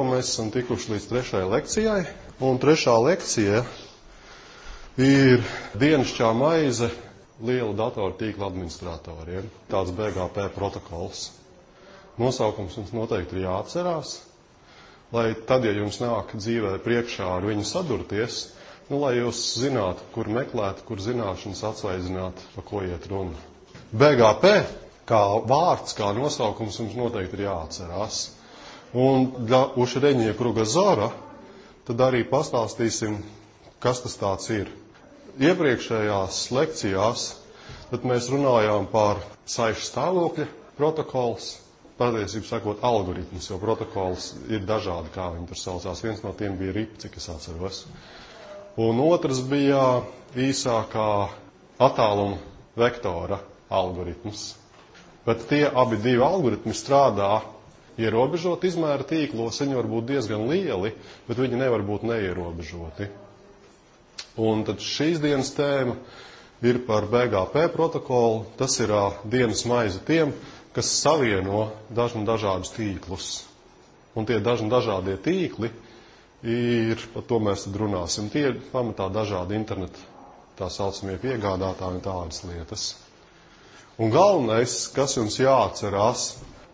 Mēs esam tikuši līdz 3. lekcijai, un 3. lekcija ir dienasčā maize liela datoru tīkla administratoriem. Tāds BGP protokols. Nosaukums jums noteikti ir jāatcerās, lai tad, ja jums nāk dzīvē priekšā ar viņu sadurties, lai jūs zinātu, kur meklēt, kur zināšanas atsvaidzināt, pa ko iet runa. BGP kā vārds, kā nosaukums jums noteikti ir jāatcerās. Un для уширения кругозора tad arī pastāstīsim, kas tas tāds ir. Iepriekšējās lekcijās tad mēs runājām par saišu stāvokļa protokols, patiesībā sakot algoritmus, jo protokols ir dažādi, kā viņi tur saucās. Viens no tiem bija RIP, cik es atceros. Un otrs bija īsākā attāluma vektora algoritms. Bet tie abi divi algoritmi strādā ierobežot izmēra tīklos, viņi var būt diezgan lieli, bet viņi nevar būt neierobežoti. Un tad šīs dienas tēma ir par BGP protokolu. Tas ir dienas maize tiem, kas savieno dažādus tīklus. Un tie dažādie tīkli ir, par to mēs tad runāsim, tie ir pamatā dažādi interneta tā saucamie piegādātāji un tādas lietas. Un galvenais, kas jums jāatcerās,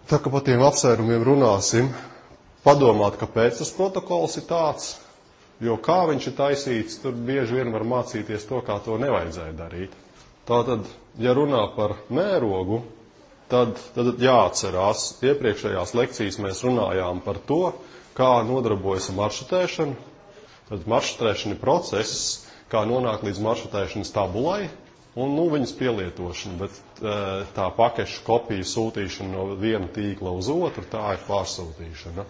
tā kā par tiem apsvērumiem runāsim, padomāt, kāpēc tas protokols ir tāds, jo kā viņš ir taisīts, tur bieži vien var mācīties to, kā to nevajadzēja darīt. Tātad, ja runā par mērogu, tad jāatcerās, iepriekšējās lekcijas mēs runājām par to, kā nodarbojas ar maršrutēšanu. Tad maršrutēšana ir process, kā nonāk līdz maršrutēšanas tabulai, un viņas pielietošana, bet tā pakešu kopiju sūtīšana no viena tīkla uz otru, tā ir pārsūtīšana.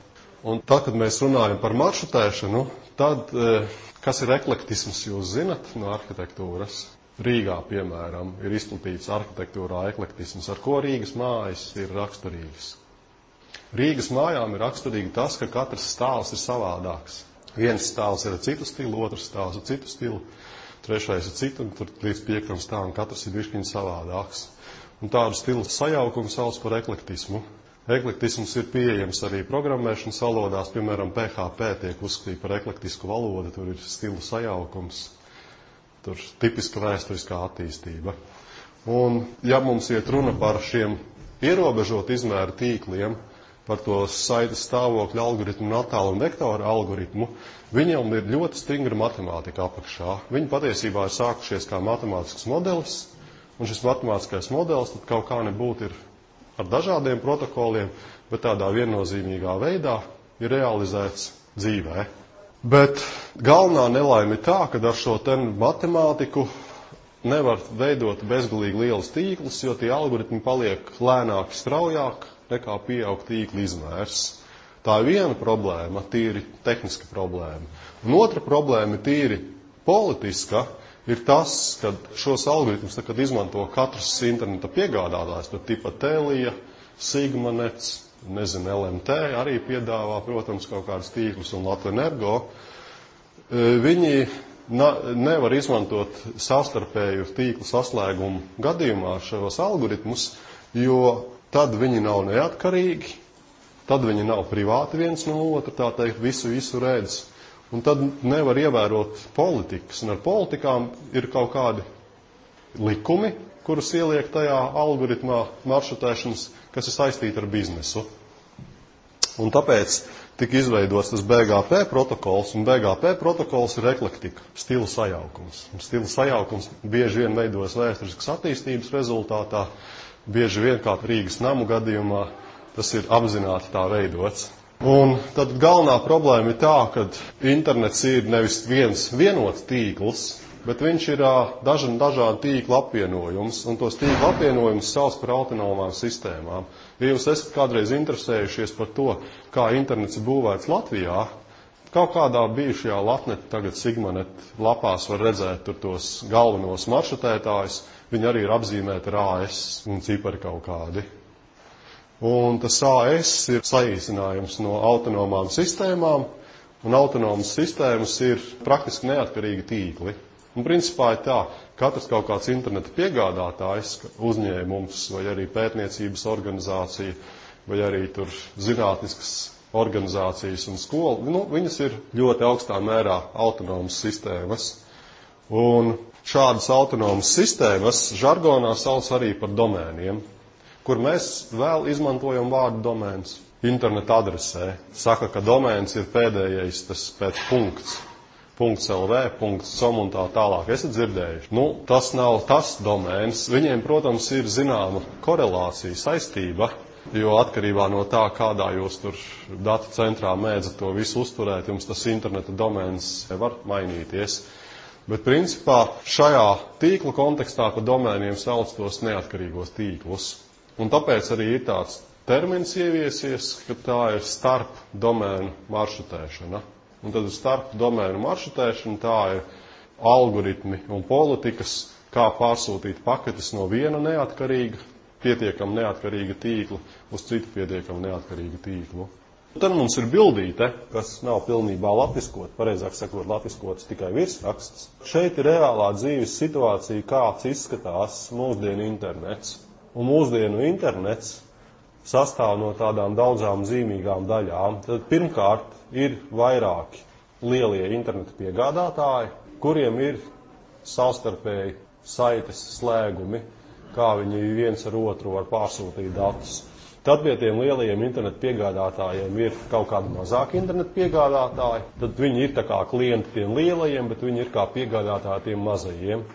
Un tad, kad mēs runājam par maršrutēšanu, tad, kas ir eklektisms, jūs zinat no arhitektūras? Rīgā, piemēram, ir izplatīts arhitektūrā eklektisms, ar ko Rīgas mājas ir raksturīgas. Rīgas mājām ir raksturīgi tas, ka katrs stāvs ir savādāks. Viens stāvs ir ar citu stilu, otrs stāvs ar citu stilu, trešais ir citu, un tur līdz 5. stāvam katrs ir bišķiņ savādāks. Un tādu stilu sajaukumu sauc par eklektismu. Eklektisms ir pieejams arī programmēšanas valodās, piemēram, PHP tiek uzskatīta par eklektisku valodu, tur ir stilu sajaukums, tur tipiska vēsturiskā attīstība. Un, ja mums iet runa par šiem ierobežot izmēru tīkliem, par to saites stāvokļa algoritmu un attāluma vektora algoritmu, viņam ir ļoti stingra matemātika apakšā. Viņi patiesībā ir sākušies kā matemātisks modelis, un šis matemātiskais modelis tad kaut kā nebūtu ir ar dažādiem protokoliem, bet tādā viennozīmīgā veidā ir realizēts dzīvē. Bet galvenā nelaime ir tā, ka ar šo matemātiku nevar veidot bezgalīgi lielus tīklus, jo tie algoritmi paliek lēnāki, straujāki, nekā pieaug tīkla izmērs. Tā ir viena problēma, tīri tehniska problēma. Un otra problēma, tīri politiska, ir tas, ka šos algoritmus, kad izmanto katrs interneta piegādātājs, tur tipa Telija, Sigmanets, LMT arī piedāvā, protams, kaut kādus tīklus un Latvenergo, viņi nevar izmantot savstarpēju tīklu saslēgumu gadījumā šos algoritmus, jo tad viņi nav neatkarīgi, tad viņi nav privāti viens no otra, tā teikt, visu redz. Un tad nevar ievērot politikas. Un ar politikām ir kaut kādi likumi, kurus ieliek tajā algoritmā maršrutēšanas, kas ir saistīti ar biznesu. Un tāpēc tika izveidots tas BGP protokols, un BGP protokols ir eklektika, stila sajaukums. Un stila sajaukums bieži vien veidojas vēsturiskas attīstības rezultātā, bieži vien kā Rīgas namu gadījumā, tas ir apzināti tā veidots. Un tad galvenā problēma ir tā, ka internets ir nevis viens vienots tīkls, bet viņš ir dažādu tīklu apvienojums, un tos tīklu apvienojumus sauc par autonomām sistēmām. Ja jūs esat kādreiz interesējušies par to, kā internets ir būvēts Latvijā, kaut kādā bijušajā Latnet, tagad Sigmanet lapās var redzēt tur tos galvenos maršrutētājus, viņi arī ir apzīmēti ar AS un cipari kaut kādi. Un tas AS ir saīsinājums no autonomām sistēmām, un autonomas sistēmas ir praktiski neatkarīgi tīkli. Un principā ir tā, katrs kaut kāds interneta piegādātājs, uzņēmums vai arī pētniecības organizācija vai arī tur zinātniskas organizācijas un skolu, viņas ir ļoti augstā mērā autonomas sistēmas. Un šādas autonomas sistēmas žargonā sauc arī par domēniem, kur mēs vēl izmantojam vārdu domēns interneta adresē. Saka, ka domēns ir pēdējais tas pēc punkts. .lv, .com un tā tālāk. Esat dzirdējuši? Tas nav tas domēns. Viņiem, protams, ir zināma korelācija, saistība, jo atkarībā no tā, kādā jūs tur datu centrā mēdzat to visu uzturēt, jums tas interneta domēns var mainīties. Bet principā šajā tīkla kontekstā pa domēniem sauc tos neatkarīgos tīklus. Un tāpēc arī ir tāds termins ieviesies, ka tā ir starp domēnu maršrutēšana. Un tad starp domēnu maršrutēšana tā ir algoritmi un politikas, kā pārsūtīt paketes no viena neatkarīga, pietiekam neatkarīga tīkla uz citu pietiekam neatkarīgu tīklu. Tad mums ir bildīte, kas nav pilnībā latviskot, pareizāk sakot, latviskots tikai virsraksts. Šeit ir reālā dzīves situācija, kāds izskatās mūsdienu internets. Un mūsdienu internets sastāv no tādām daudzām zīmīgām daļām. Tad pirmkārt ir vairāki lielie interneta piegādātāji, kuriem ir savstarpēji saites slēgumi, kā viņi viens ar otru var pārsūtīt datus. Tad pie tiem lielajiem internetu piegādātājiem ir kaut kādi mazāki internetu piegādātāji, tad viņi ir tā kā klienti tiem lielajiem, bet viņi ir kā piegādātāji tiem mazajiem.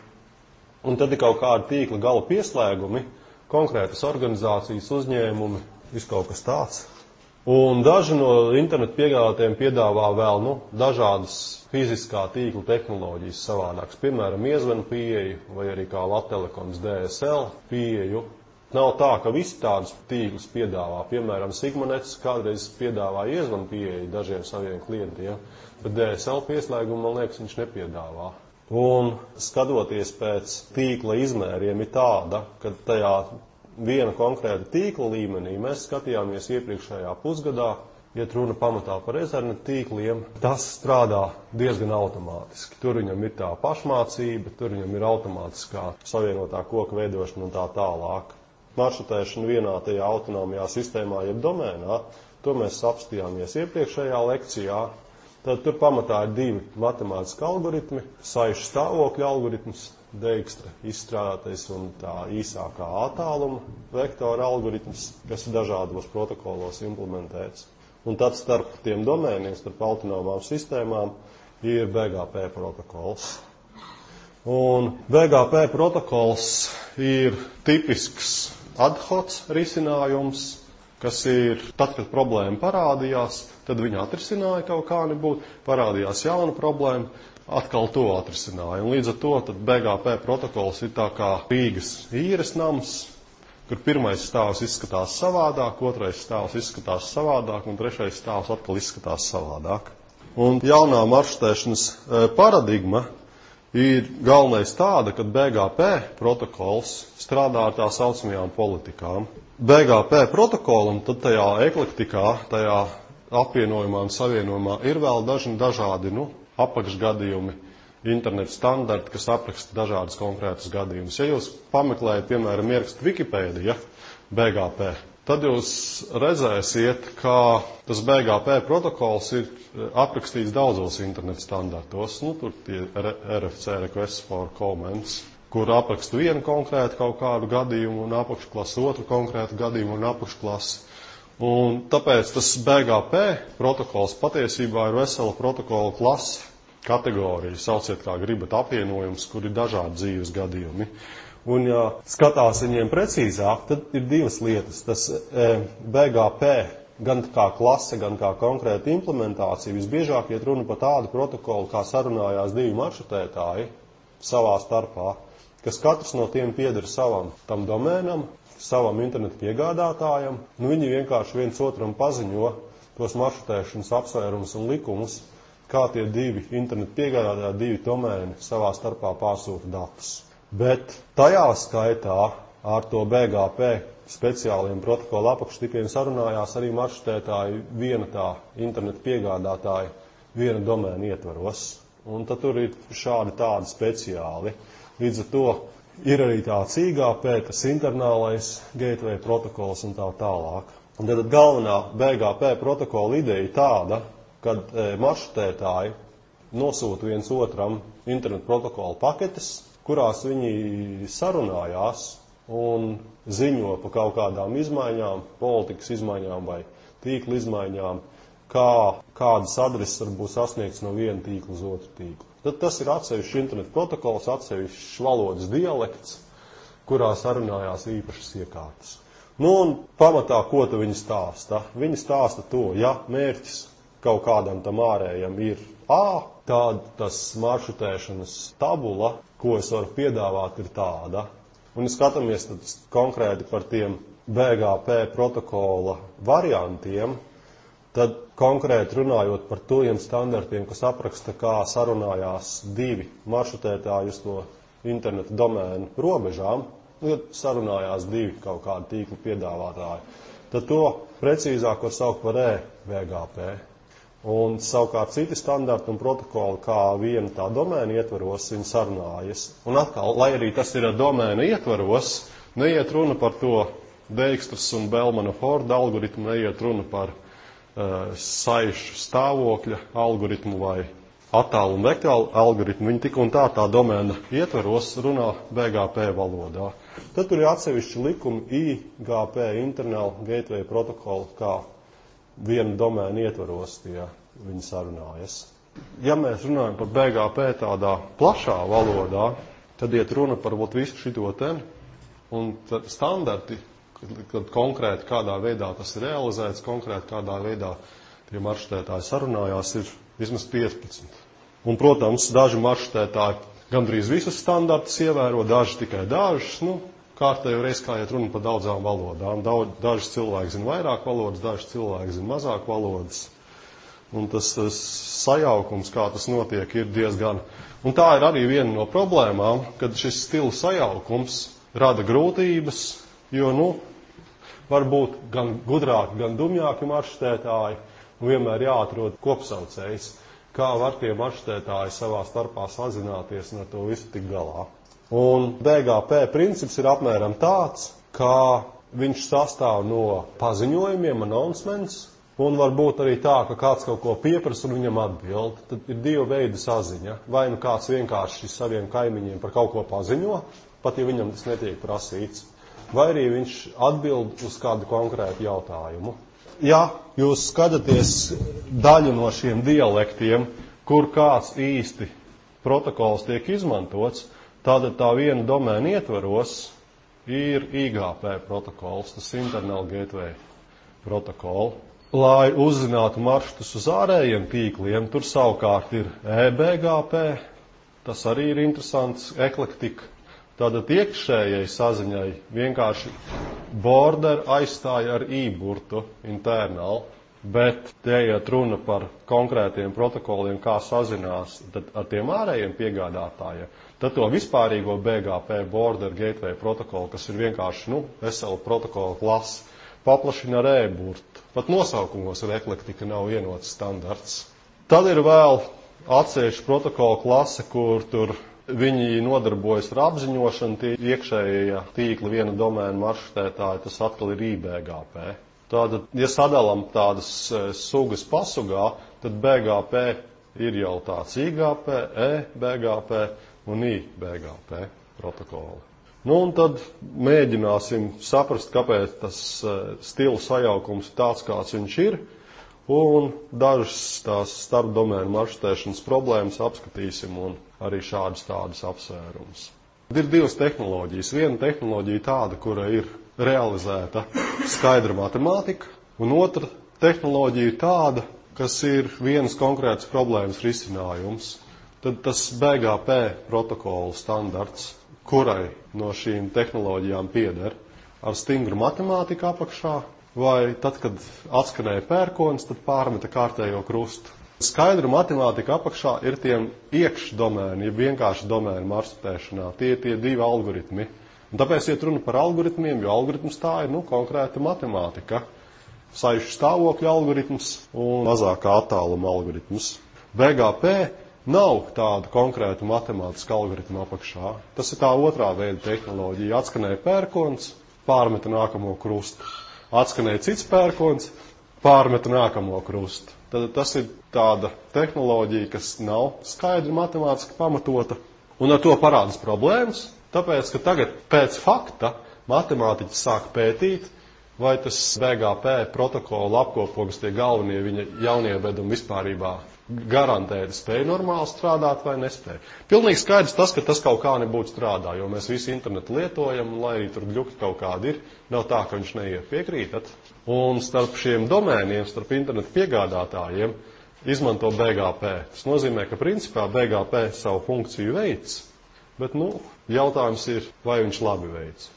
Un tad ir kaut kādi tīkla gala pieslēgumi, konkrētas organizācijas, uzņēmumi, kaut kas tāds. Un daži no internetu piegādātājiem piedāvā vēl dažādas fiziskā tīkla tehnoloģijas savādākas, piemēram, iezvanu pieeju vai arī kā Latvijas DSL pieeju. Nav tā, ka visi tādus tīklus piedāvā. Piemēram, Sigmanets kādreiz piedāvā iezvanu pieeju dažiem saviem klientiem, bet DSL pieslēgumu, man liekas, viņš nepiedāvā. Un skatoties pēc tīkla izmēriem ir tāda, ka tajā viena konkrēta tīkla līmenī mēs skatījāmies iepriekšējā pusgadā, iet runa pamatā par ethernet tīkliem, tas strādā diezgan automātiski. Tur viņam ir tā pašmācība, tur viņam ir automātiskā savienotā koka veidošana un tā tālāk. Maršrutēšana vienā tajā autonomajā sistēmā, jeb domēnā, to mēs apstījāmies iepriekšējā lekcijā. Tad tur pamatā ir divi matemātiski algoritmi, saišu stāvokļa algoritms, Dijkstra izstrādātais un tā īsākā attāluma vektora algoritms, kas ir dažādos protokolos implementēts. Un tad starp tiem domēniem, starp autonomām sistēmām, ir BGP protokols. Un BGP protokols ir tipisks ad hoc risinājums, kas ir tad, kad problēma parādījās, tad viņi atrisināja kaut kā nebūt, parādījās jauna problēma, atkal to atrisināja. Un līdz ar to tad BGP protokols ir tā kā Rīgas īres nams, kur pirmais stāvs izskatās savādāk, otrais stāvs izskatās savādāk un trešais stāvs atkal izskatās savādāk. Un jaunā maršrutēšanas paradigma ir galvenais tāda, ka BGP protokols strādā ar tā saucamajām politikām. BGP protokolam tad tajā eklektikā, tajā apvienojumā un savienojumā ir vēl dažādi apakšgadījumi, internetu standarti, kas apraksta dažādas konkrētas gadījumus. Ja jūs pameklējat, piemēram, ierakstu Wikipēdija BGP, tad jūs redzēsiet, ka tas BGP protokols ir aprakstīts daudzos internetu standartos. Tur tie RFC requests for comments, kur apraksta vienu konkrētu kaut kādu gadījumu un apakšklasi otru konkrētu gadījumu un apakšklasi. Un tāpēc tas BGP protokols patiesībā ir vesela protokola klase, kategorija, sauciet kā gribat, apvienojums, kur ir dažādi dzīves gadījumi. Un, ja skatās viņiem precīzāk, tad ir divas lietas. Tas BGP, gan kā klase, gan kā konkrēta implementācija, visbiežāk iet runa par tādu protokolu, kā sarunājās divi maršrutētāji savā starpā, kas katrs no tiem pieder savam tam domēnam, savam internetu piegādātājam. Viņi vienkārši viens otram paziņo tos maršrutēšanas apsvērumus un likumus, kā tie divi internetu piegādātāji, divi domēni savā starpā pārsūta datus. Bet tajā skaitā ar to BGP speciāliem protokolu apakštipiem sarunājās arī maršrutētāji viena tā internetu piegādātāja viena domēna ietvaros. Un tad tur ir šādi tādi speciāli. Līdz ar to ir arī tāds IGP, tas internālais gateway protokols un tā tālāk. Un tad galvenā BGP protokola ideja tāda, kad maršrutētāji nosūta viens otram internetu protokolu paketes, kurās viņi sarunājās un ziņo par kaut kādām izmaiņām, politikas izmaiņām vai tīkla izmaiņām, kādas adreses var būt sasniegts no viena tīkla uz otru tīklu. Tad tas ir atsevišķs internetu protokols, atsevišķs valodas dialekts, kurā sarunājās īpašas iekārtas. Nu, un pamatā, ko tad viņi stāsta? Viņi stāsta to, ja mērķis kaut kādam tam ārējam ir A, tad tas maršrutēšanas tabula, ko es varu piedāvāt, ir tāda. Un, ja skatāmies tad konkrēti par tiem BGP protokola variantiem, tad konkrēti runājot par tiem standartiem, kas apraksta, kā sarunājās divi maršrutētāji uz to interneta domēnu robežām, kad sarunājās divi kaut kādi tīklu piedāvātāji, tad to precīzāk var saukt par e-BGP. Un savukārt citi standarti un protokoli, kā viena tā domēna ietvaros, viņi sarunājas. Un atkal, lai arī tas ir domēna ietvaros, neiet runa par to Dijkstras un Bellmana Forda algoritmu, neiet runa par saišu stāvokļa algoritmu vai attālu un vektoru algoritmu. Viņi tik un tā domēna ietvaros runā BGP valodā. Tad tur ir atsevišķi likumi IGP, Internal Gateway Protocol, kā viena domēna ietvaros viņi sarunājas. Ja mēs runājam par BGP tādā plašā valodā, tad iet runa par visu šito te, un standarti, kad konkrēti kādā veidā tas ir realizēts, konkrēti kādā veidā tie maršrutētāji sarunājās, ir vismaz 15. Un, protams, daži maršrutētāji gandrīz visus standartus ievēro, daži tikai dažus, kārtējo reizi, kā iet runa par daudzām valodām. Daži cilvēki zina vairāk valodas, daži cilvēki zina mazāk valodas. Un tas sajaukums, kā tas notiek, ir diezgan. Un tā ir arī viena no problēmām, kad šis stilu sajaukums rada grūtības, jo, var būt gan gudrāki, gan dumjāki maršrutētāji, un vienmēr jāatrod kopsaucējs, kā var tie maršrutētāji savā starpā sazināties un ar to visu tik galā. Un BGP princips ir apmēram tāds, ka viņš sastāv no paziņojumiem, announcements, un var būt arī tā, ka kāds kaut ko pieprasa un viņam atbild. Tad ir divi veidi saziņa. Vai kāds vienkārši saviem kaimiņiem par kaut ko paziņo, pat ja viņam tas netiek prasīts, vai arī viņš atbild uz kādu konkrētu jautājumu. Ja jūs skatāties daļu no šiem dialektiem, kur kāds īsti protokols tiek izmantots, tātad tā viena domēna ietvaros ir IGP protokols, tas Internal Gateway protokol. Lai uzzinātu maršrutus uz ārējiem tīkliem, tur savukārt ir eBGP, tas arī ir interesants eklektika. Tātad iekšējai saziņai vienkārši border aizstāja ar i-burtu internal, bet te iet runa par konkrētiem protokoliem, kā sazinās ar tiem ārējiem piegādātājiem. Tad to vispārīgo BGP border gateway protokolu, kas ir vienkārši vesela protokola klase, paplašina ar e-burtu. Pat nosaukumos ar eklektika nav vienots standarts. Tad ir vēl atsevišķa protokola klase, kur tur viņi nodarbojas ar apziņošanu, tie iekšējie tīkli viena domēna maršrutētāji, tas atkal ir iBGP. Tātad, ja sadalām tādas sugas pasugā, tad BGP ir jau tāds IGP, eBGP un iBGP protokoli. Un tad mēģināsim saprast, kāpēc tas stilu sajaukums ir tāds, kāds viņš ir, un dažas tās starpdomēnu maršrutēšanas problēmas apskatīsim un arī šādas tādas apsvērumus. Ir divas tehnoloģijas. Viena tehnoloģija tāda, kura ir realizēta skaidra matemātika, un otra tehnoloģija tāda, kas ir vienas konkrētas problēmas risinājums. Tad tas BGP protokola standarts, kurai no šīm tehnoloģijām pieder, ar stingru matemātiku apakšā, vai tad, kad atskanēja pērkons, tad pārmeta kārtējo krustu. Skaidra matemātika apakšā ir tiem iekšdomēni, ja vienkārši domēnu maršrutēšanā, tie divi algoritmi. Un tāpēc iet runa par algoritmiem, jo algoritms tā ir konkrēta matemātika. Saišu stāvokļa algoritms un mazākā attāluma algoritms. BGP nav tādu konkrētu matemātisku algoritmu apakšā. Tas ir tā otrā veida tehnoloģija. Atskanēja pērkons, pārmeta nākamo krustu. atskanēja cits pērkons, pārmeta nākamo krustu. Tad tas ir tāda tehnoloģija, kas nav skaidri matemātiski pamatota, un ar to parādas problēmas, tāpēc, ka tagad pēc fakta matemātiķi sāk pētīt, vai tas BGP protokola apkopojums tie galvenie viņa jaunievedumi vispārībā garantēti spēja normāli strādāt vai nespēja. Pilnīgi skaidrs tas, ka tas kaut kā nebūtu strādā, jo mēs visi internetu lietojam, un lai arī tur gļuki kaut kādi ir, nav tā, ka viņš neiet, piekrītat. Un starp šiem domēniem, starp internetu piegādātājiem izmanto BGP. Tas nozīmē, ka principā BGP savu funkciju veids, bet, jautājums ir, vai viņš labi veids.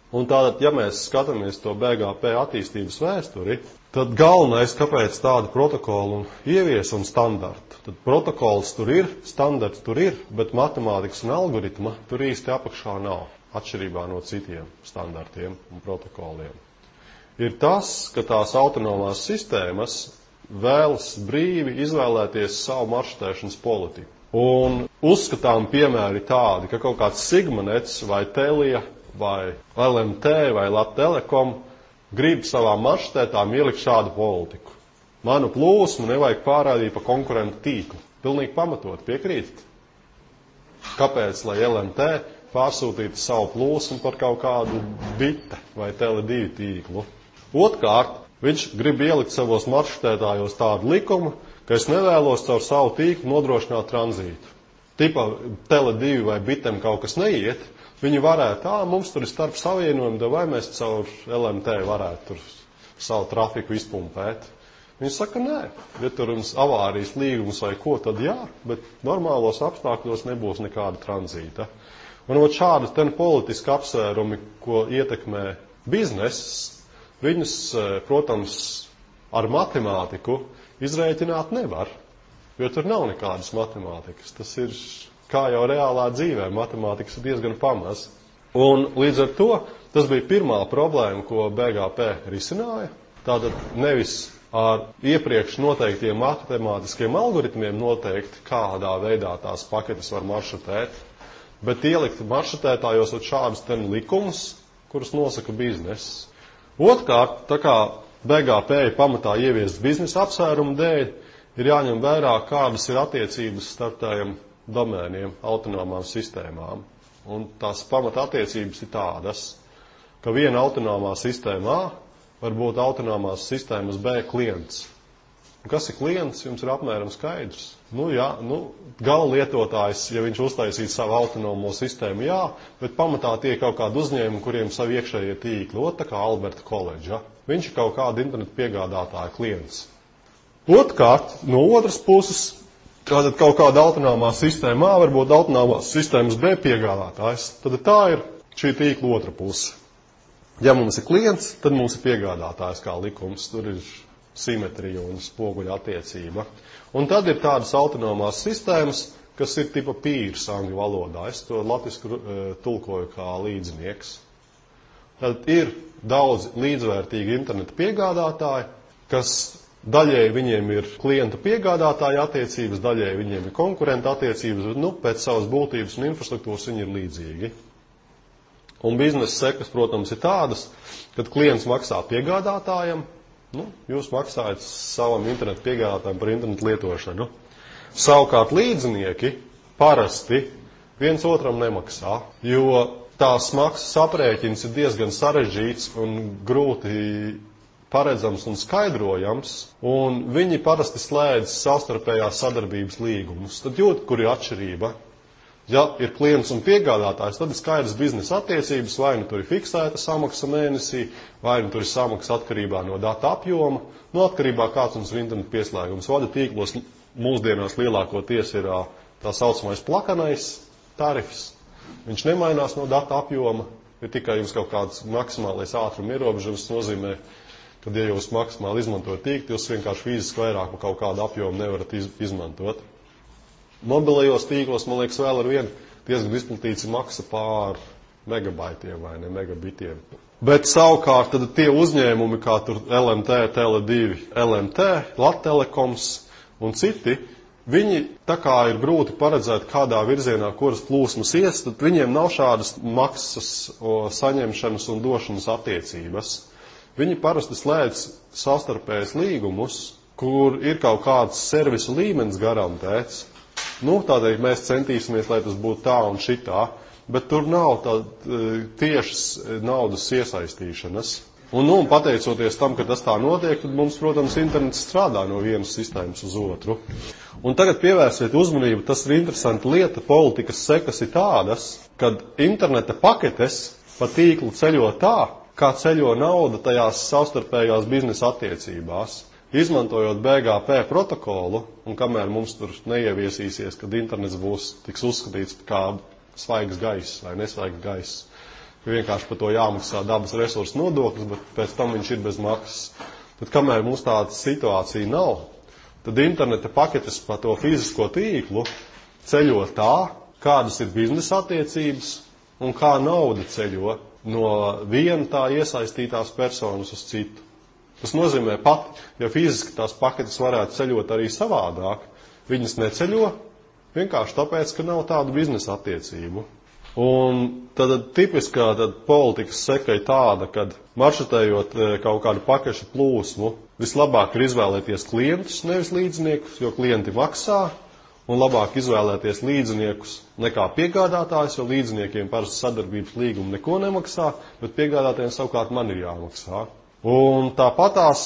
Un tātad, ja mēs skatāmies to BGP attīstības vēsturi, tad galvenais, kāpēc tādu protokolu ievies un standartu. Tad protokols tur ir, standarts tur ir, bet matemātikas un algoritma tur īsti apakšā nav, atšķirībā no citiem standartiem un protokoliem. Ir tas, ka tās autonomās sistēmas vēlas brīvi izvēlēties savu maršrutēšanas politiku. Un uzskatām piemēri tādi, ka kaut kāds Sigmanets vai Telia vai LMT vai Latvtelekom grib savām maršrutētām ielikt šādu politiku. Manu plūsmu nevajag pārādīt pa konkurentu tīklu. Pilnīgi pamatot, piekrītat? Kāpēc, lai LMT pārsūtītu savu plūsmu par kaut kādu bite vai Tele2 tīklu? Otkārt, viņš grib ielikt savos maršrutētājos tādu likumu, ka es nevēlos caur savu tīklu nodrošināt tranzītu. Tipa Tele2 vai bitem kaut kas neiet, viņi varētu, mums tur ir starp savienojumi, vai mēs caur LMT varētu tur savu trafiku izpumpēt. Viņi saka, nē, ja tur jums avārijas līgums vai ko, tad jā, bet normālos apstākļos nebūs nekāda tranzīta. Un šādi ten politiski apsvērumi, ko ietekmē bizness, viņus, protams, ar matemātiku izrēķināt nevar, jo tur nav nekādas matemātikas. Tas ir kā jau reālā dzīvē, matemātikas ir diezgan pamaz. Un līdz ar to tas bija pirmā problēma, ko BGP risināja. Tātad nevis ar iepriekš noteiktiem matemātiskiem algoritmiem noteikt, kādā veidā tās paketes var maršrutēt, bet ielikt maršrutētājos šādus ten likumus, kurus nosaka bizness. Otkārt, tā kā BGP ir pamatā ieviest biznesa apsvērumu dēļ, ir jāņem vērā, kādas ir attiecības starp tādiem domēniem, autonomām sistēmām. Un tās pamata attiecības ir tādas, ka viena autonomā sistēma A var būt autonomās sistēmas B klients. Un kas ir klients, jums ir apmēram skaidrs. Gala lietotājs, ja viņš uztaisīs savu autonomo sistēmu, jā, bet pamatā tie ir kaut kādi uzņēmumi, kuriem savi iekšējie tīkli, tā kā Alberta koledža. Viņš ir kaut kāda internetu piegādātāja klients. Otkārt, no otras puses, tātad kaut kāda autonomā sistēma A var būt autonomās sistēmas B piegādātājs. Tad tā ir šī tīkla otra puse. Ja mums ir klients, tad mums ir piegādātājs kā likums. Tur ir simetrija un spoguļa attiecība. Un tad ir tādas autonomās sistēmas, kas ir tipa pīrs angļu valodā. Es to latvisku tulkoju kā līdznieks. Tad ir daudz līdzvērtīgi interneta piegādātāji, kas daļēji viņiem ir klientu piegādātāja attiecības, daļēji viņiem ir konkurenta attiecības, bet pēc savas būtības un infrastruktūras viņi ir līdzīgi. Un biznesa sekas, protams, ir tādas, kad klients maksā piegādātājam, jūs maksājat savam internetu piegādātājam par internetu lietošanu. Savukārt līdznieki parasti viens otram nemaksā, jo tās maksas aprēķins ir diezgan sarežģīts un grūti paredzams un skaidrojams, un viņi parasti slēdz savstarpējās sadarbības līgumus. Tad jūt, kur ir atšķirība. Ja ir klients un piegādātājs, tad ir skaidrs biznesa attiecības, vai nu tur ir fiksēta samaksa mēnesī, vai nu tur ir samaksa atkarībā no data apjoma, atkarībā kāds mums ir internetu pieslēgums. Vada tīklos mūsdienās lielākoties ir tā saucamais plakanais tarifs. Viņš nemainās no data apjoma, ir tikai jums kaut kāds maksimālais ātruma ierobežojums, nozīmē, kad ja jūs maksimāli izmantojat tīkli, jūs vienkārši fiziski vairāk par kaut kādu apjomu nevarat izmantot. Mobilajos tīklos, man liekas, vēl ar vienu diezgan izplatīts maksa pār megabaitiem vai ne megabitiem. Bet savukārt tad tie uzņēmumi, kā tur LMT, Tele2, LMT, Latvtelekoms un citi, viņi tā kā ir grūti paredzēt, kādā virzienā kuras plūsmas ies, tad viņiem nav šādas maksas saņemšanas un došanas attiecības. viņi parasti slēdz savstarpējas līgumus, kur ir kaut kāds servisu līmenis garantēts. Tādēļ mēs centīsimies, lai tas būtu tā un šitā, bet tur nav tiešas naudas iesaistīšanas. Un pateicoties tam, ka tas tā notiek, tad mums, protams, internets strādā no vienas sistēmas uz otru. Un tagad pievērsiet uzmanību, tas ir interesanta lieta, politikas sekas ir tādas, kad interneta paketes pa tīklu ceļo tā, kā ceļo nauda tajās savstarpējās biznesa attiecībās. Izmantojot BGP protokolu, un kamēr mums tur neieviesīsies, kad internets tiks uzskatīts kā svaigs gaiss vai nesvaigs gaiss, vienkārši par to jāmaksā dabas resursu nodoklis, bet pēc tam viņš ir bez maksas. Tad kamēr mums tāda situācija nav, tad interneta paketes pa to fizisko tīklu ceļo tā, kādas ir biznesa attiecības un kā nauda ceļo no viena tā iesaistītās personas uz citu. Tas nozīmē pat, ja fiziski tās paketes varētu ceļot arī savādāk, viņas neceļo vienkārši tāpēc, ka nav tādu biznesa attiecību. Un tad tipiskā politikas seka ir tāda, kad maršrutējot kaut kādu pakešu plūsmu, vislabāk ir izvēlēties klientus, nevis līdziniekus, jo klienti maksā, un labāk izvēlēties līdziniekus nekā piegādātājus, jo līdziniekiem parasti sadarbības līguma neko nemaksā, bet piegādātājiem savukārt man ir jāmaksā. Un tāpat tās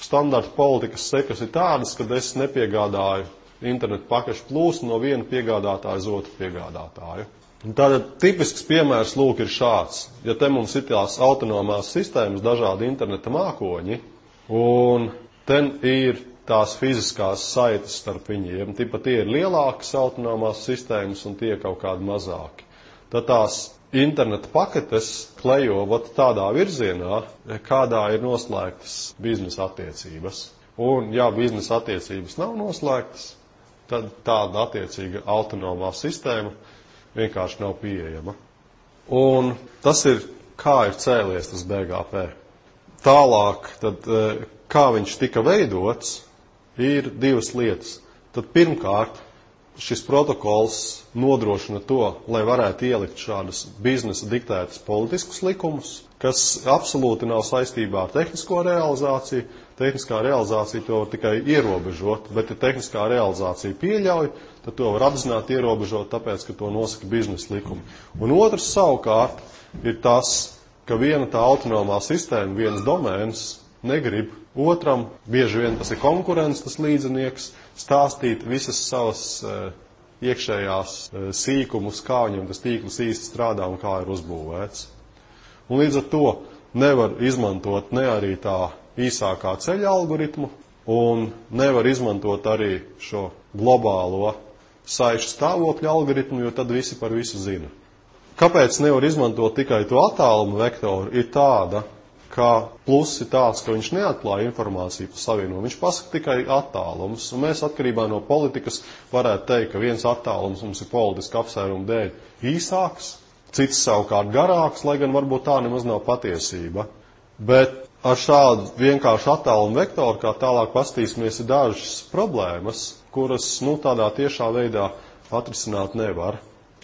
standarta politikas sekas ir tādas, ka es nepiegādāju internetu pakešu plūsmu no viena piegādātāja uz otru piegādātāju. Un tātad tipisks piemērs lūk ir šāds. Ja te mums ir tās autonomās sistēmas, dažādi interneta mākoņi, un te ir tās fiziskās saites starp viņiem, tipa tie ir lielākas autonomās sistēmas un tie kaut kādi mazāki. Tad tās interneta paketes klejo tādā virzienā, kādā ir noslēgtas biznesa attiecības. Un, ja biznesa attiecības nav noslēgtas, tad tāda attiecīga autonomā sistēma vienkārši nav pieejama. Un tas ir, kā ir cēlies tas BGP. Tālāk, tad, kā viņš tika veidots, ir divas lietas. Tad pirmkārt, šis protokols nodrošina to, lai varētu ielikt šādus biznesa diktētas politiskus likumus, kas absolūti nav saistībā ar tehnisko realizāciju. Tehniskā realizācija to var tikai ierobežot, bet ja tehniskā realizācija pieļauj, tad to var apzināti ierobežot, tāpēc, ka to nosaka biznesa likumi. Un otrs savukārt ir tas, ka viena tā autonomā sistēma, viens domēns negrib otram, bieži vien tas ir konkurents, tas līdzinieks, stāstīt visas savas iekšējās sīkumus, kā viņam tas tīkls īsti strādā un kā ir uzbūvēts. Un līdz ar to nevar izmantot ne arī tā īsākā ceļa algoritmu, un nevar izmantot arī šo globālo saišu stāvokļu algoritmu, jo tad visi par visu zina. Kāpēc nevar izmantot tikai to attālumu vektoru, ir tāda, ka pluss ir tāds, ka viņš neatklāja informāciju par savienojumu, viņš pasaka tikai attālums, un mēs atkarībā no politikas varētu teikt, ka viens attālums mums ir politiska apsvēruma dēļ īsāks, cits savukārt garāks, lai gan varbūt tā nemaz nav patiesība. Bet ar šādu vienkāršu attālumu vektoru, kā tālāk pastīsimies, ir dažas problēmas, kuras tādā tiešā veidā atrisināt nevar.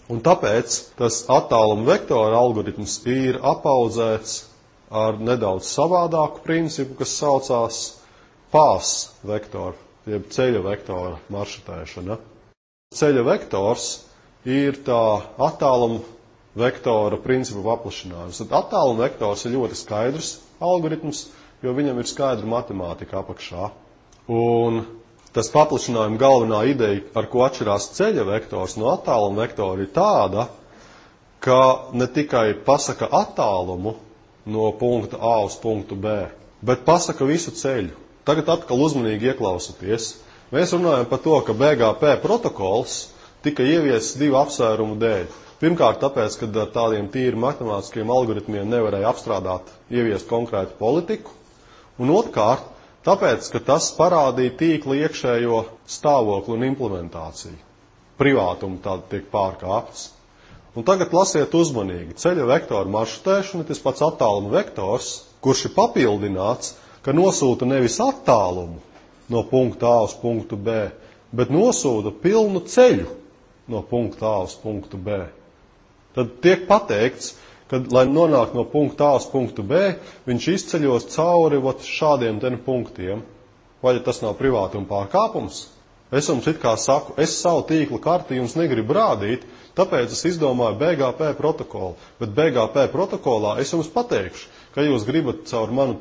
Un tāpēc tas attālumu vektora algoritms ir apaudzēts ar nedaudz savādāku principu, kas saucās pās vektoru, jeb ceļa vektora maršrutēšana. Ceļa vektors ir tā attāluma vektora principu paplašinājums. Tad attāluma vektors ir ļoti skaidrs algoritms, jo viņam ir skaidra matemātika apakšā. Un tas paplašinājuma galvenā ideja, ar ko atšķirās ceļa vektors no attāluma vektora, ir tāda, ka ne tikai pasaka attālumu no punkta A uz punktu B, bet pasaka visu ceļu. Tagad atkal uzmanīgi ieklausoties. Mēs runājam par to, ka BGP protokols tika ieviests divu apsvērumu dēļ. Pirmkārt, tāpēc, ka ar tādiem tīri matemātiskiem algoritmiem nevarēja apstrādāt, ieviest konkrētu politiku. Un otrkārt, tāpēc, ka tas parādīja tīkla iekšējo stāvokli un implementāciju. Privātumu tāda tiek pārkāpts. Un tagad lasiet uzmanīgi. Ceļa vektora maršrutēšana ir tas pats attāluma vektors, kurš ir papildināts, ka nosūta nevis attālumu no punkta A uz punktu B, bet nosūta pilnu ceļu no punkta A uz punktu B. Tad tiek pateikts, kad, lai nonāktu no punkta A uz punktu B, viņš izceļos cauri šādiem punktiem. Vai tas nav privātuma pārkāpums? Es jums it kā saku, es savu tīkla karti jums negribu rādīt, tāpēc es izdomāju BGP protokolu. Bet BGP protokolā es jums pateikšu, ka jūs gribat caur manu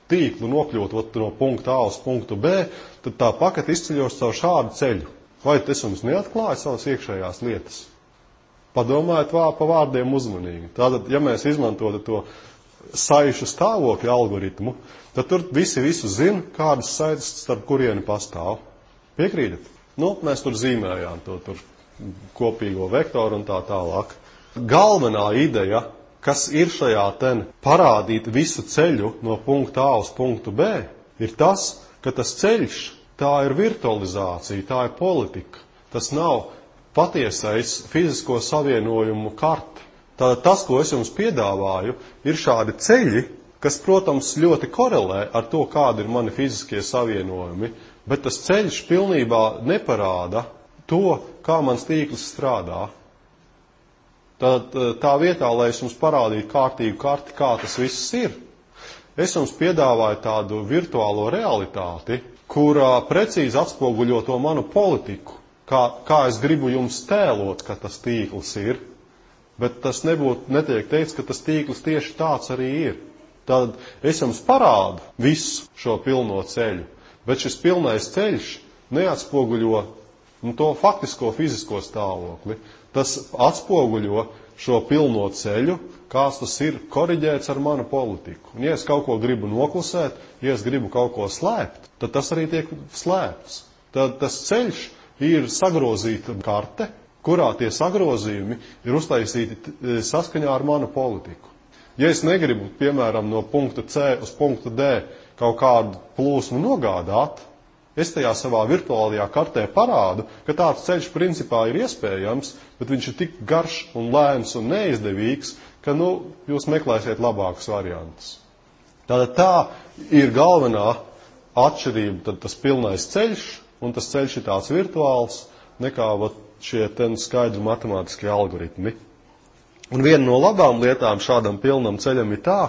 tīklu nokļūt no punkta A uz punktu B, tad tā pakete izceļos caur šādu ceļu. Vai es jums neatklāju savas iekšējās lietas? Padomājiet pa vārdiem uzmanīgi. Tātad, ja mēs izmantotu to saišu stāvokļa algoritmu, tad tur visu zina, kādas saites starp kurieni pastāv. Piekrītat? Mēs tur zīmējām to kopīgo vektoru un tā tālāk. Galvenā ideja, kas ir šajā parādīt visu ceļu no punkta A uz punktu B, ir tas, ka tas ceļš, tā ir virtualizācija, tā ir politika. Tas nav patiesais fizisko savienojumu karta. Tātad tas, ko es jums piedāvāju, ir šādi ceļi, kas, protams, ļoti korelē ar to, kādi ir mani fiziskie savienojumi, bet tas ceļš pilnībā neparāda to, kā mans tīkls strādā. Tad tā vietā, lai es jums parādītu kārtīgu karti, kā tas viss ir, es jums piedāvāju tādu virtuālo realitāti, kurā precīzi atspoguļo to manu politiku, kā es gribu jums tēlot, ka tas tīkls ir, bet tas netiek teikts, ka tas tīkls tieši tāds arī ir. Tad es jums parādu visu šo pilno ceļu, bet šis pilnais ceļš neatspoguļo to faktisko fizisko stāvokli. Tas atspoguļo šo pilno ceļu, kāds tas ir koriģēts ar manu politiku. Un ja es kaut ko gribu noklusēt, ja es gribu kaut ko slēpt, tad tas arī tiek slēpts. Tad tas ceļš ir sagrozīta karte, kurā tie sagrozījumi ir uztaisīti saskaņā ar manu politiku. Ja es negribu, piemēram, no punkta C uz punktu D kaut kādu plūsmu nogādāt, es tajā savā virtuālajā kartē parādu, ka tāds ceļš principā ir iespējams, bet viņš ir tik garš un lēns un neizdevīgs, ka jūs meklēsiet labākus variantus. Tātad tā ir galvenā atšķirība, tad tas pilnais ceļš, un tas ceļš ir tāds virtuāls, nekā šie skaidri matemātiskie algoritmi. Un viena no labām lietām šādam pilnam ceļam ir tā,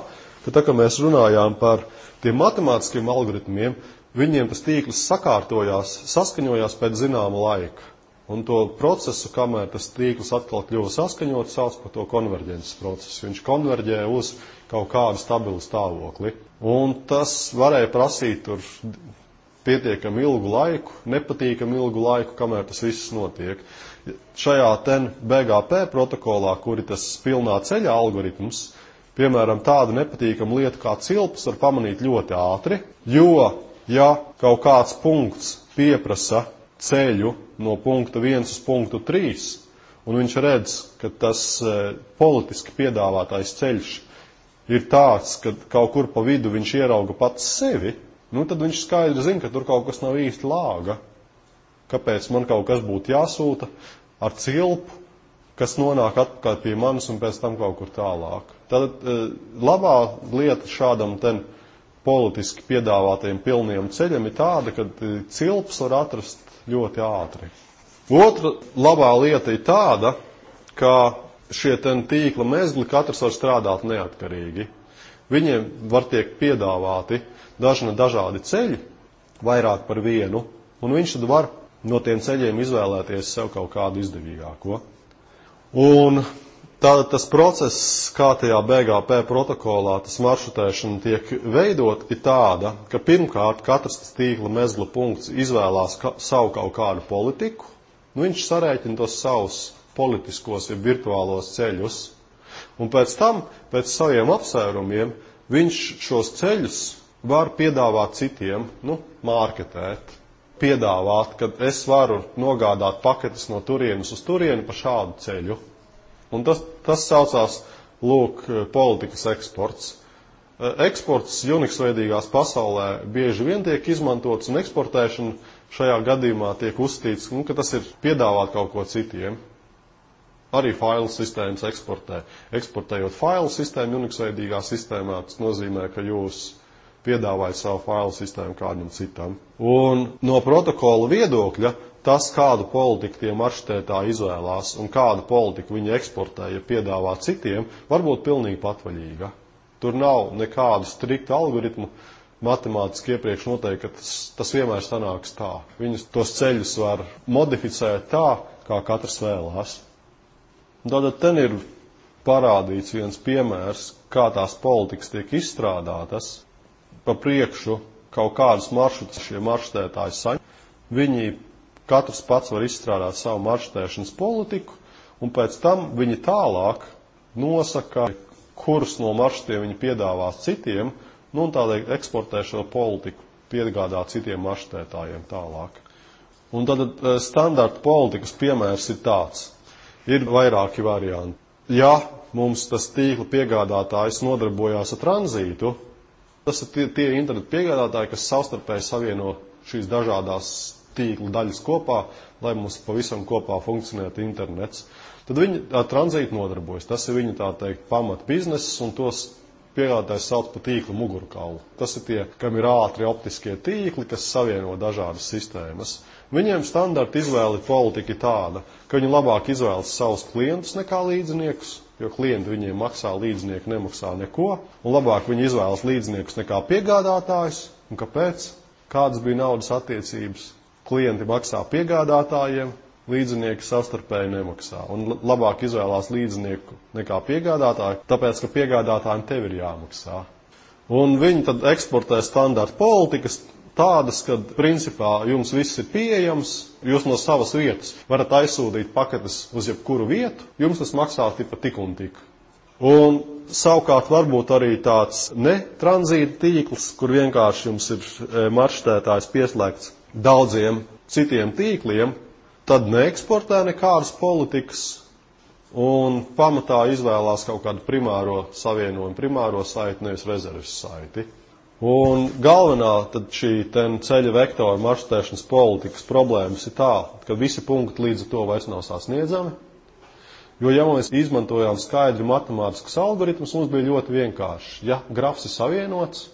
ka mēs runājām par tiem matemātiskiem algoritmiem, viņiem tas tīkls saskaņojās pēc zināma laika. Un to procesu, kamēr tas tīkls atkal kļuva saskaņot, sauc par to konverģences procesu. Viņš konverģē uz kaut kādu stabilu stāvokli. Un tas varēja prasīt tur pietiekami ilgu laiku, nepatīkami ilgu laiku, kamēr tas viss notiek. Šajā BGP protokolā, kur ir tas pilnā ceļa algoritms, piemēram, tādu nepatīkamu lietu kā cilpus var pamanīt ļoti ātri, jo, ja kaut kāds punkts pieprasa ceļu no punkta 1 uz punktu 3, un viņš redz, ka tas politiski piedāvātais ceļš ir tāds, ka kaut kur pa vidu viņš ierauga pats sevi, tad viņš skaidri zina, ka tur kaut kas nav īsti lāga. Kāpēc man kaut kas būtu jāsūta ar cilpu, kas nonāk atpakaļ pie manis un pēc tam kaut kur tālāk. Tad labā lieta šādam politiski piedāvātajam pilniem ceļam ir tāda, ka cilpas var atrast ļoti ātri. Otra labā lieta ir tāda, ka šie tīkla mezgli katrs var strādāt neatkarīgi. Viņiem var tiek piedāvāti dažādi ceļi, vairāk par vienu, un viņš tad var no tiem ceļiem izvēlēties sev kaut kādu izdevīgāko. Un tātad tas process, kā tajā BGP protokolā tas maršrutēšana tiek veidot, ir tāda, ka pirmkārt katrs tas tīkla mezgla punkts izvēlās savu kaut kādu politiku, viņš sarēķina tos savus politiskos, ja virtuālos ceļus, un pēc tam, pēc saviem apsvērumiem, viņš šos ceļus var piedāvāt citiem, mārketēt, piedāvāt, ka es varu nogādāt paketes no turienes uz turieni pa šādu ceļu. Un tas saucās, politikas eksports. Eksports Unix veidīgās pasaulē bieži vien tiek izmantots, un eksportēšana šajā gadījumā tiek uzskatīts, ka tas ir piedāvāt kaut ko citiem. Arī failu sistēmas eksportē. Eksportējot failu sistēmu Unix veidīgā sistēmā, tas nozīmē, ka jūs piedāvājat savu failu sistēmu kādam citam. Un no protokola viedokļa tas, kādu politiku tie maršrutētāji izvēlās un kādu politiku viņi eksportē, ja piedāvā citiem, var būt pilnīgi patvaļīga. Tur nav nekādu striktu algoritmu, matemātiski iepriekš noteikti, ka tas vienmēr sanāks tā. Viņus tos ceļus var modificēt tā, kā katrs vēlās. Tātad ten ir parādīts viens piemērs, kā tās politikas tiek izstrādātas. Pa priekšu kaut kādus maršrutus šie maršrutētāji saņem. Viņi katrs pats var izstrādāt savu maršrutēšanas politiku, un pēc tam viņi tālāk nosaka, kurus no maršrutiem viņi piedāvās citiem, un tādēļ eksportē šo politiku, piegādā citiem maršrutētājiem tālāk. Un tad standarta politikas piemērs ir tāds. Ir vairāki varianti. Ja mums tas tīkla piegādātājs nodarbojās ar tranzītu, tas ir tie internetu piegādātāji, kas savstarpēji savieno šīs dažādās tīkla daļas kopā, lai mums pavisam kopā funkcionētu internets. Tad viņi ar tranzītu nodarbojas. Tas ir viņu, tā teikt, pamat biznesis, un tos piegādātājs sauc par tīkla mugurkaulu. Tas ir tie, kam ir ātri optiskie tīkli, kas savieno dažādas sistēmas. Viņiem standarta izvēle politika ir tāda, ka viņi labāk izvēlas savus klientus nekā līdziniekus, jo klienti viņiem maksā, līdzinieki nemaksā neko, un labāk viņi izvēlas līdziniekus nekā piegādātājus. Un kāpēc? Kādas bija naudas attiecības? Klienti maksā piegādātājiem, līdzinieki savstarpēji nemaksā. Un labāk izvēlās līdzinieku nekā piegādātāju, tāpēc, ka piegādātājiem tev ir jāmaksā. Un viņi tad eksportē standarta politikas tādas, ka principā jums viss ir pieejams, jūs no savas vietas varat aizsūtīt paketes uz jebkuru vietu, jums tas maksā tik un tik. Un savukārt varbūt arī tāds netranzīta tīkls, kur vienkārši jums ir maršrutētājs pieslēgts daudziem citiem tīkliem, tad neeksportē nekādas politikas un pamatā izvēlās kaut kādu primāro savienojumu, primāro saiti, nevis rezerves saiti. Un galvenā tad šī ceļa vektora maršrutēšanas politikas problēmas ir tā, ka visi punkti līdz ar to vairs nav sasniedzami. Jo, ja mēs izmantojām skaidri matemātiskus algoritmus, mums bija ļoti vienkārši. Ja grafs ir savienots,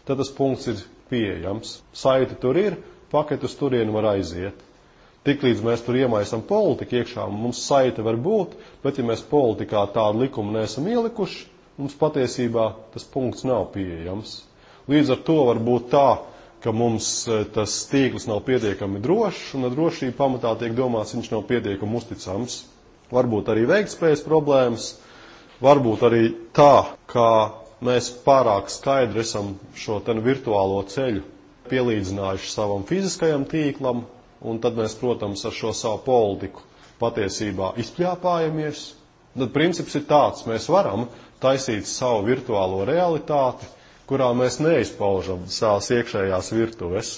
tad tas punkts ir pieejams. Saiti tur ir, paketi uz turieni var aiziet. Tiklīdz mēs tur iemaisam politiku iekšā, mums saite var būt, bet ja mēs politikā tādu likumu neesam ielikuši, mums patiesībā tas punkts nav pieejams. Līdz ar to var būt tā, ka mums tas tīkls nav pietiekami drošs, un ar drošību pamatā tiek domāts, viņš nav pietiekami uzticams. Varbūt arī veiktspējas problēmas, varbūt arī tā, ka mēs pārāk skaidri esam šo virtuālo ceļu pielīdzinājuši savam fiziskajam tīklam, un tad mēs, protams, ar šo savu politiku patiesībā izpļāpājamies. Tad princips ir tāds, mēs varam taisīt savu virtuālo realitāti, kurā mēs neizpaužam savas iekšējās virtuves,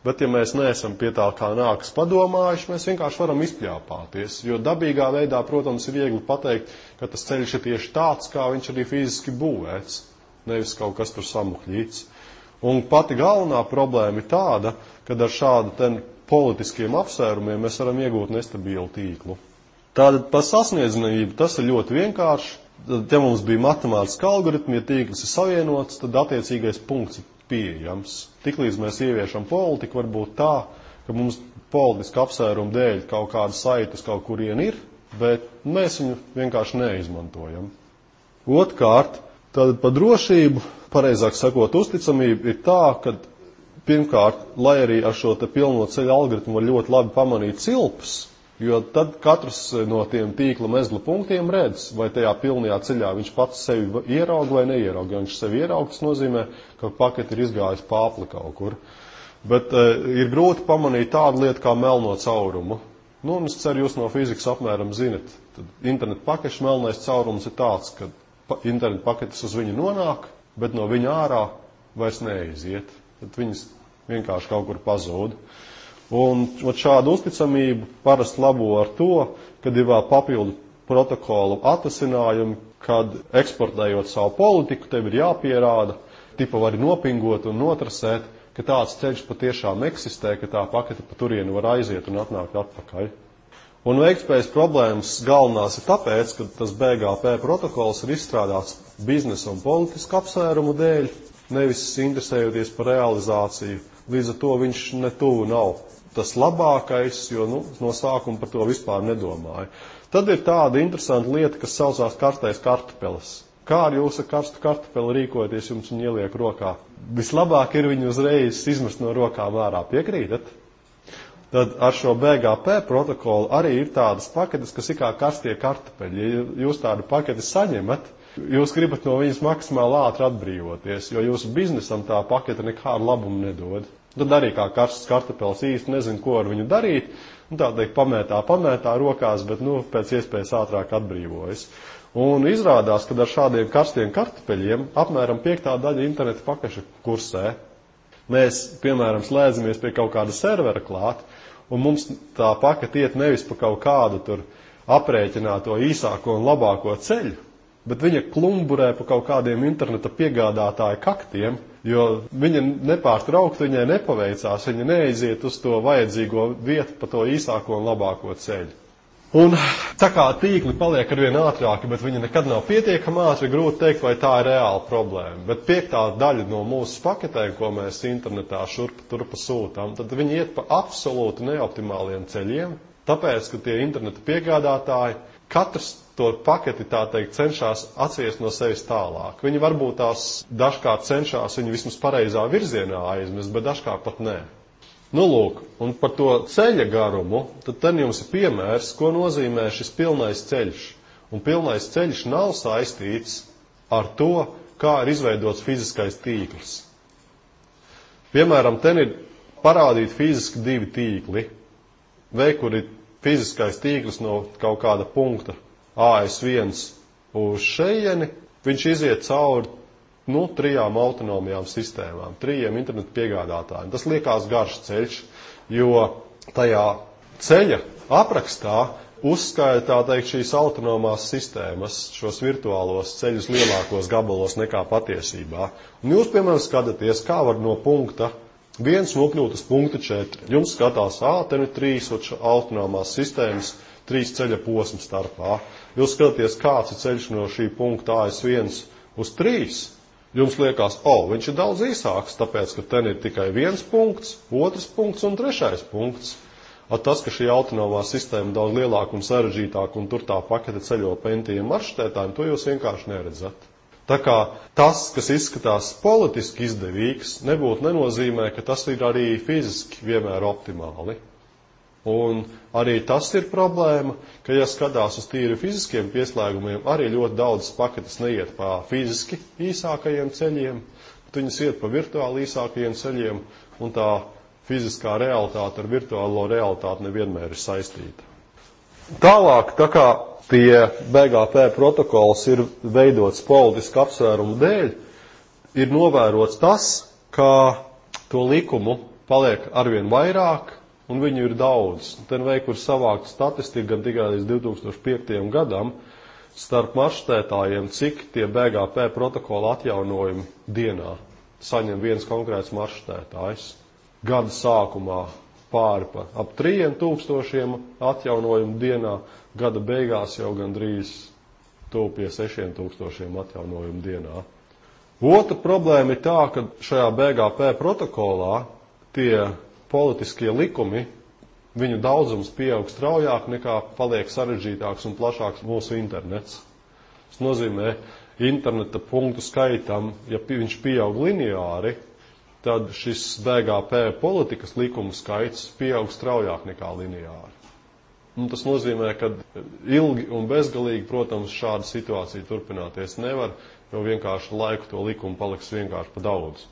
bet ja mēs neesam pie tā kā nākas padomājuši, mēs vienkārši varam izpļāpāties, jo dabīgā veidā, protams, ir viegli pateikt, ka tas ceļš ir tieši tāds, kā viņš arī fiziski būvēts, nevis kaut kas tur samuhļīts. Un pati galvenā problēma ir tāda, ka ar šādu politiskiem apsvērumiem mēs varam iegūt nestabilu tīklu. Tātad par sasniedzamību tas ir ļoti vienkārši. Tad, ja mums bija matemātiski algoritmi, ja tīkls ir savienots, tad attiecīgais punkts ir pieejams. Tiklīdz mēs ieviešam politiku, var būt tā, ka mums politiska apsvēruma dēļ kaut kāda saites kaut kurien ir, bet mēs viņu vienkārši neizmantojam. Otrkārt, tad par drošību, pareizāk sakot, uzticamību ir tā, ka pirmkārt, lai arī ar šo pilno ceļu algoritmu var ļoti labi pamanīt cilpes, jo tad katrs no tiem tīkla mezgla punktiem redz, vai tajā pilnajā ceļā viņš pats sevi ierauga vai neierauga. Ja viņš sevi ierauga, tas nozīmē, ka paketi ir izgājis pāpli kaut kur. Bet ir grūti pamanīt tādu lietu kā melno caurumu. Nu, un es ceru, jūs no fizikas apmēram zinat. Tad internetu pakešu melnais caurums ir tāds, ka internetu paketes uz viņu nonāk, bet no viņa ārā vairs neiziet. Tad viņas vienkārši kaut kur pazūd. Un šādu uzticamību parasti labo ar to, kad ir vēl papildu protokolu atvasinājumi, kad eksportējot savu politiku, tev ir jāpierāda, tipa vari nopingot un notrasēt, ka tāds ceļš patiešām eksistē, ka tā pakete pa turieni var aiziet un atnākt atpakaļ. Un veiktspējas problēmas galvenās ir tāpēc, ka tas BGP protokols ir izstrādāts biznesa un politisku apsvērumu dēļ, nevis interesējoties par realizāciju. Līdz ar to viņš netuvu nav tas labākais, jo no sākuma par to vispār nedomāja. Tad ir tāda interesanta lieta, kas saucās karstais kartupelis. Kā ar jūsu karstu kartupeli rīkoties, jums viņu ieliek rokā? Vislabāk ir viņu uzreiz izmest no rokām ārā. Piekrītat? Tad ar šo BGP protokolu arī ir tādas paketes, kas ir kā karstie kartupeļi. Ja jūs tādu paketi saņemat, jūs gribat no viņas maksimāli ātri atbrīvoties, jo jūsu biznesam tā pakete nekādu labumu nedod. Tad arī kā karsts kartupelis īsti nezinu, ko ar viņu darīt. Tā teikt, pamētā rokās, bet pēc iespējas ātrāk atbrīvojas. Un izrādās, ka ar šādiem karstiem kartupeļiem apmēram 5. daļa interneta pakaša kursē. Mēs, piemēram, slēdzamies pie kaut kāda servera klāt, un mums tā pakete iet nevis pa kaut kādu tur aprēķināto īsāko un labāko ceļu, bet viņa klumburē pa kaut kādiem interneta piegādātāju kaktiem, jo viņa nepārtraukti viņai nepaveicās, viņa neaiziet uz to vajadzīgo vietu pa to īsāko un labāko ceļu. Un tā kā tīkli paliek arvien ātrāki, bet viņi nekad nav pietiekami ātri, grūti teikt, vai tā ir reāla problēma. Bet 5. daļa no mūsu paketēm, ko mēs internetā turpa sūtām, tad viņi iet pa absolūti neoptimāliem ceļiem, tāpēc, ka tie interneta piegādātāji katrs to paketi, tā teikt, cenšas atsiest no sevis tālāk. Viņi varbūt tās dažkārt cenšas viņu vismaz pareizā virzienā aizmest, bet dažkārt pat nē. Lūk, un par to ceļa garumu, tad jums ir piemērs, ko nozīmē šis pilnais ceļš. Un pilnais ceļš nav saistīts ar to, kā ir izveidots fiziskais tīkls. Piemēram, ten ir parādīti fiziski 2 tīkli. Vai kur ir fiziskais tīkls no kaut kāda punkta AS1 uz šeieni, viņš iziet cauri 3 autonomajām sistēmām, 3 internetu piegādātājiem. Tas liekas garš ceļš, jo tajā ceļa aprakstā uzskaita, tā teikt, šīs autonomās sistēmas, šos virtuālos ceļus lielākos gabalos nekā patiesībā. Un jūs, piemēram, skatāties, kā var no punkta 1 nokļūt uz punktu 4. Jums skatās, ten ir 3 autonomās sistēmas, 3 ceļa posmu starpā. Jūs skatāties, kāds ir ceļš no šī punkta AS1 uz 3. Jums liekas, viņš ir daudz īsāks, tāpēc, ka ten ir tikai 1 punkts, 2 punkts un 3 punkts. Tas, ka šī autonomā sistēma daudz lielāka un sarežģītāka un tur tā pakete ceļo pa entiem maršrutētājiem, to jūs vienkārši neredzat. Tā kā tas, kas izskatās politiski izdevīgs, nebūtu nenozīmē, ka tas ir arī fiziski vienmēr optimāli. Un arī tas ir problēma, ka, ja skatās uz tīri fiziskiem pieslēgumiem, arī ļoti daudz paketes neiet pa fiziski īsākajiem ceļiem, bet viņas iet pa virtuāli īsākajiem ceļiem, un tā fiziskā realitāte ar virtuālo realitāti nevienmēr ir saistīta. Tālāk, tā kā tie BGP protokols ir veidots politisku apsvērumu dēļ, ir novērots tas, ka to likumu paliek arvien vairāk, un viņu ir daudz. Ten veik ir savākta statistika gan tikai līdz 2005. gadam starp maršrutētājiem, cik tie BGP protokola atjaunojumi dienā saņem viens konkrēts maršrutētājs. Gada sākumā pāri pa ap 3000 atjaunojumu dienā, gada beigās jau gandrīz tuvu pie 6000 atjaunojumu dienā. Otra problēma ir tā, ka šajā BGP protokolā tie politiskie likumi, viņu daudzums pieaug straujāk nekā paliek sarežģītāks un plašāks mūsu internets. Tas nozīmē, interneta punktu skaitam, ja viņš pieaug lineāri, tad šis BGP politikas likumu skaits pieaug straujāk nekā lineāri. Un tas nozīmē, ka ilgi un bezgalīgi, protams, šāda situācija turpināties nevar, jo vienkārši laiku to likumu paliks vienkārši pa daudz.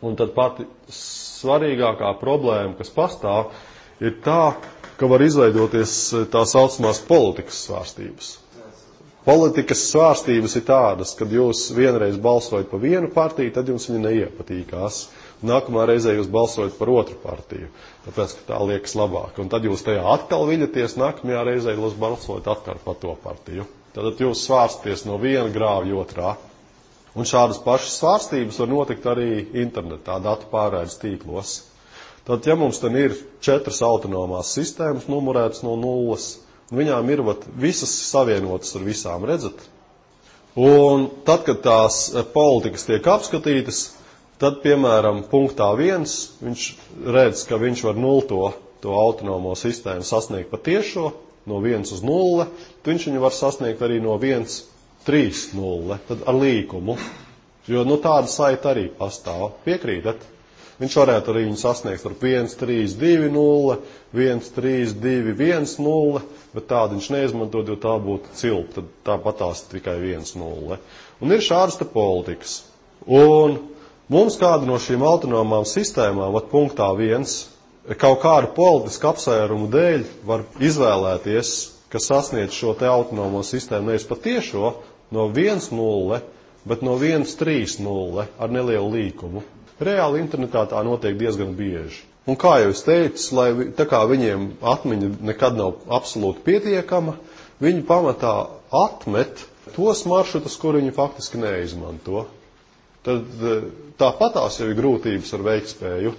Un tad pati svarīgākā problēma, kas pastāv, ir tā, ka var izveidoties tā saucamās politikas svārstības. Politikas svārstības ir tādas, kad jūs vienreiz balsojat par vienu partiju, tad jums viņa neiepatīkās. Nākamā reizē jūs balsojat par otru partiju, tāpēc, ka tā liekas labāk. Un tad jūs tajā atkal viļaties, nākamajā reizē jūs balsojat atkal par to partiju. Tad jūs svārsties no viena grāvja otrā. Un šādas pašas svārstības var notikt arī internetā, datu pārraides tīklos. Tad, ja mums ten ir 4 autonomās sistēmas numurētas no 0, un viņām ir visas savienotas ar visām, redzat? Un tad, kad tās politikas tiek apskatītas, tad, piemēram, punktā 1 viņš redz, ka viņš var to autonomo sistēmu sasniegt pa tiešo, no 1 uz 0, tad viņš viņu var sasniegt arī no 1, 3, 0, tad ar līkumu. Jo, tāda saita arī pastāv. Piekrītat? Viņš varētu arī viņu sasniegt ar 1, 3, 2, 0, 1, 3, 2, 1, 0, bet tādu viņš neizmantot, jo tā būtu cilpa, tad tāpatās tikai 1, 0. Un ir šādas te politikas. Un mums kāda no šīm autonomām sistēmām, punktā 1, kaut kādu politisku apsvērumu dēļ var izvēlēties, ka sasniedz šo te autonomo sistēmu nevis pa tiešo no 1, 0, bet no 1, 3, 0 ar nelielu līkumu. Reāli internetā tā notiek diezgan bieži. Un kā jau es teicu, tā kā viņiem atmiņa nekad nav absolūti pietiekama, viņi pamatā atmet tos maršrutus, kur viņi faktiski neizmanto. Tad tāpatās jau ir grūtības ar veiktspēju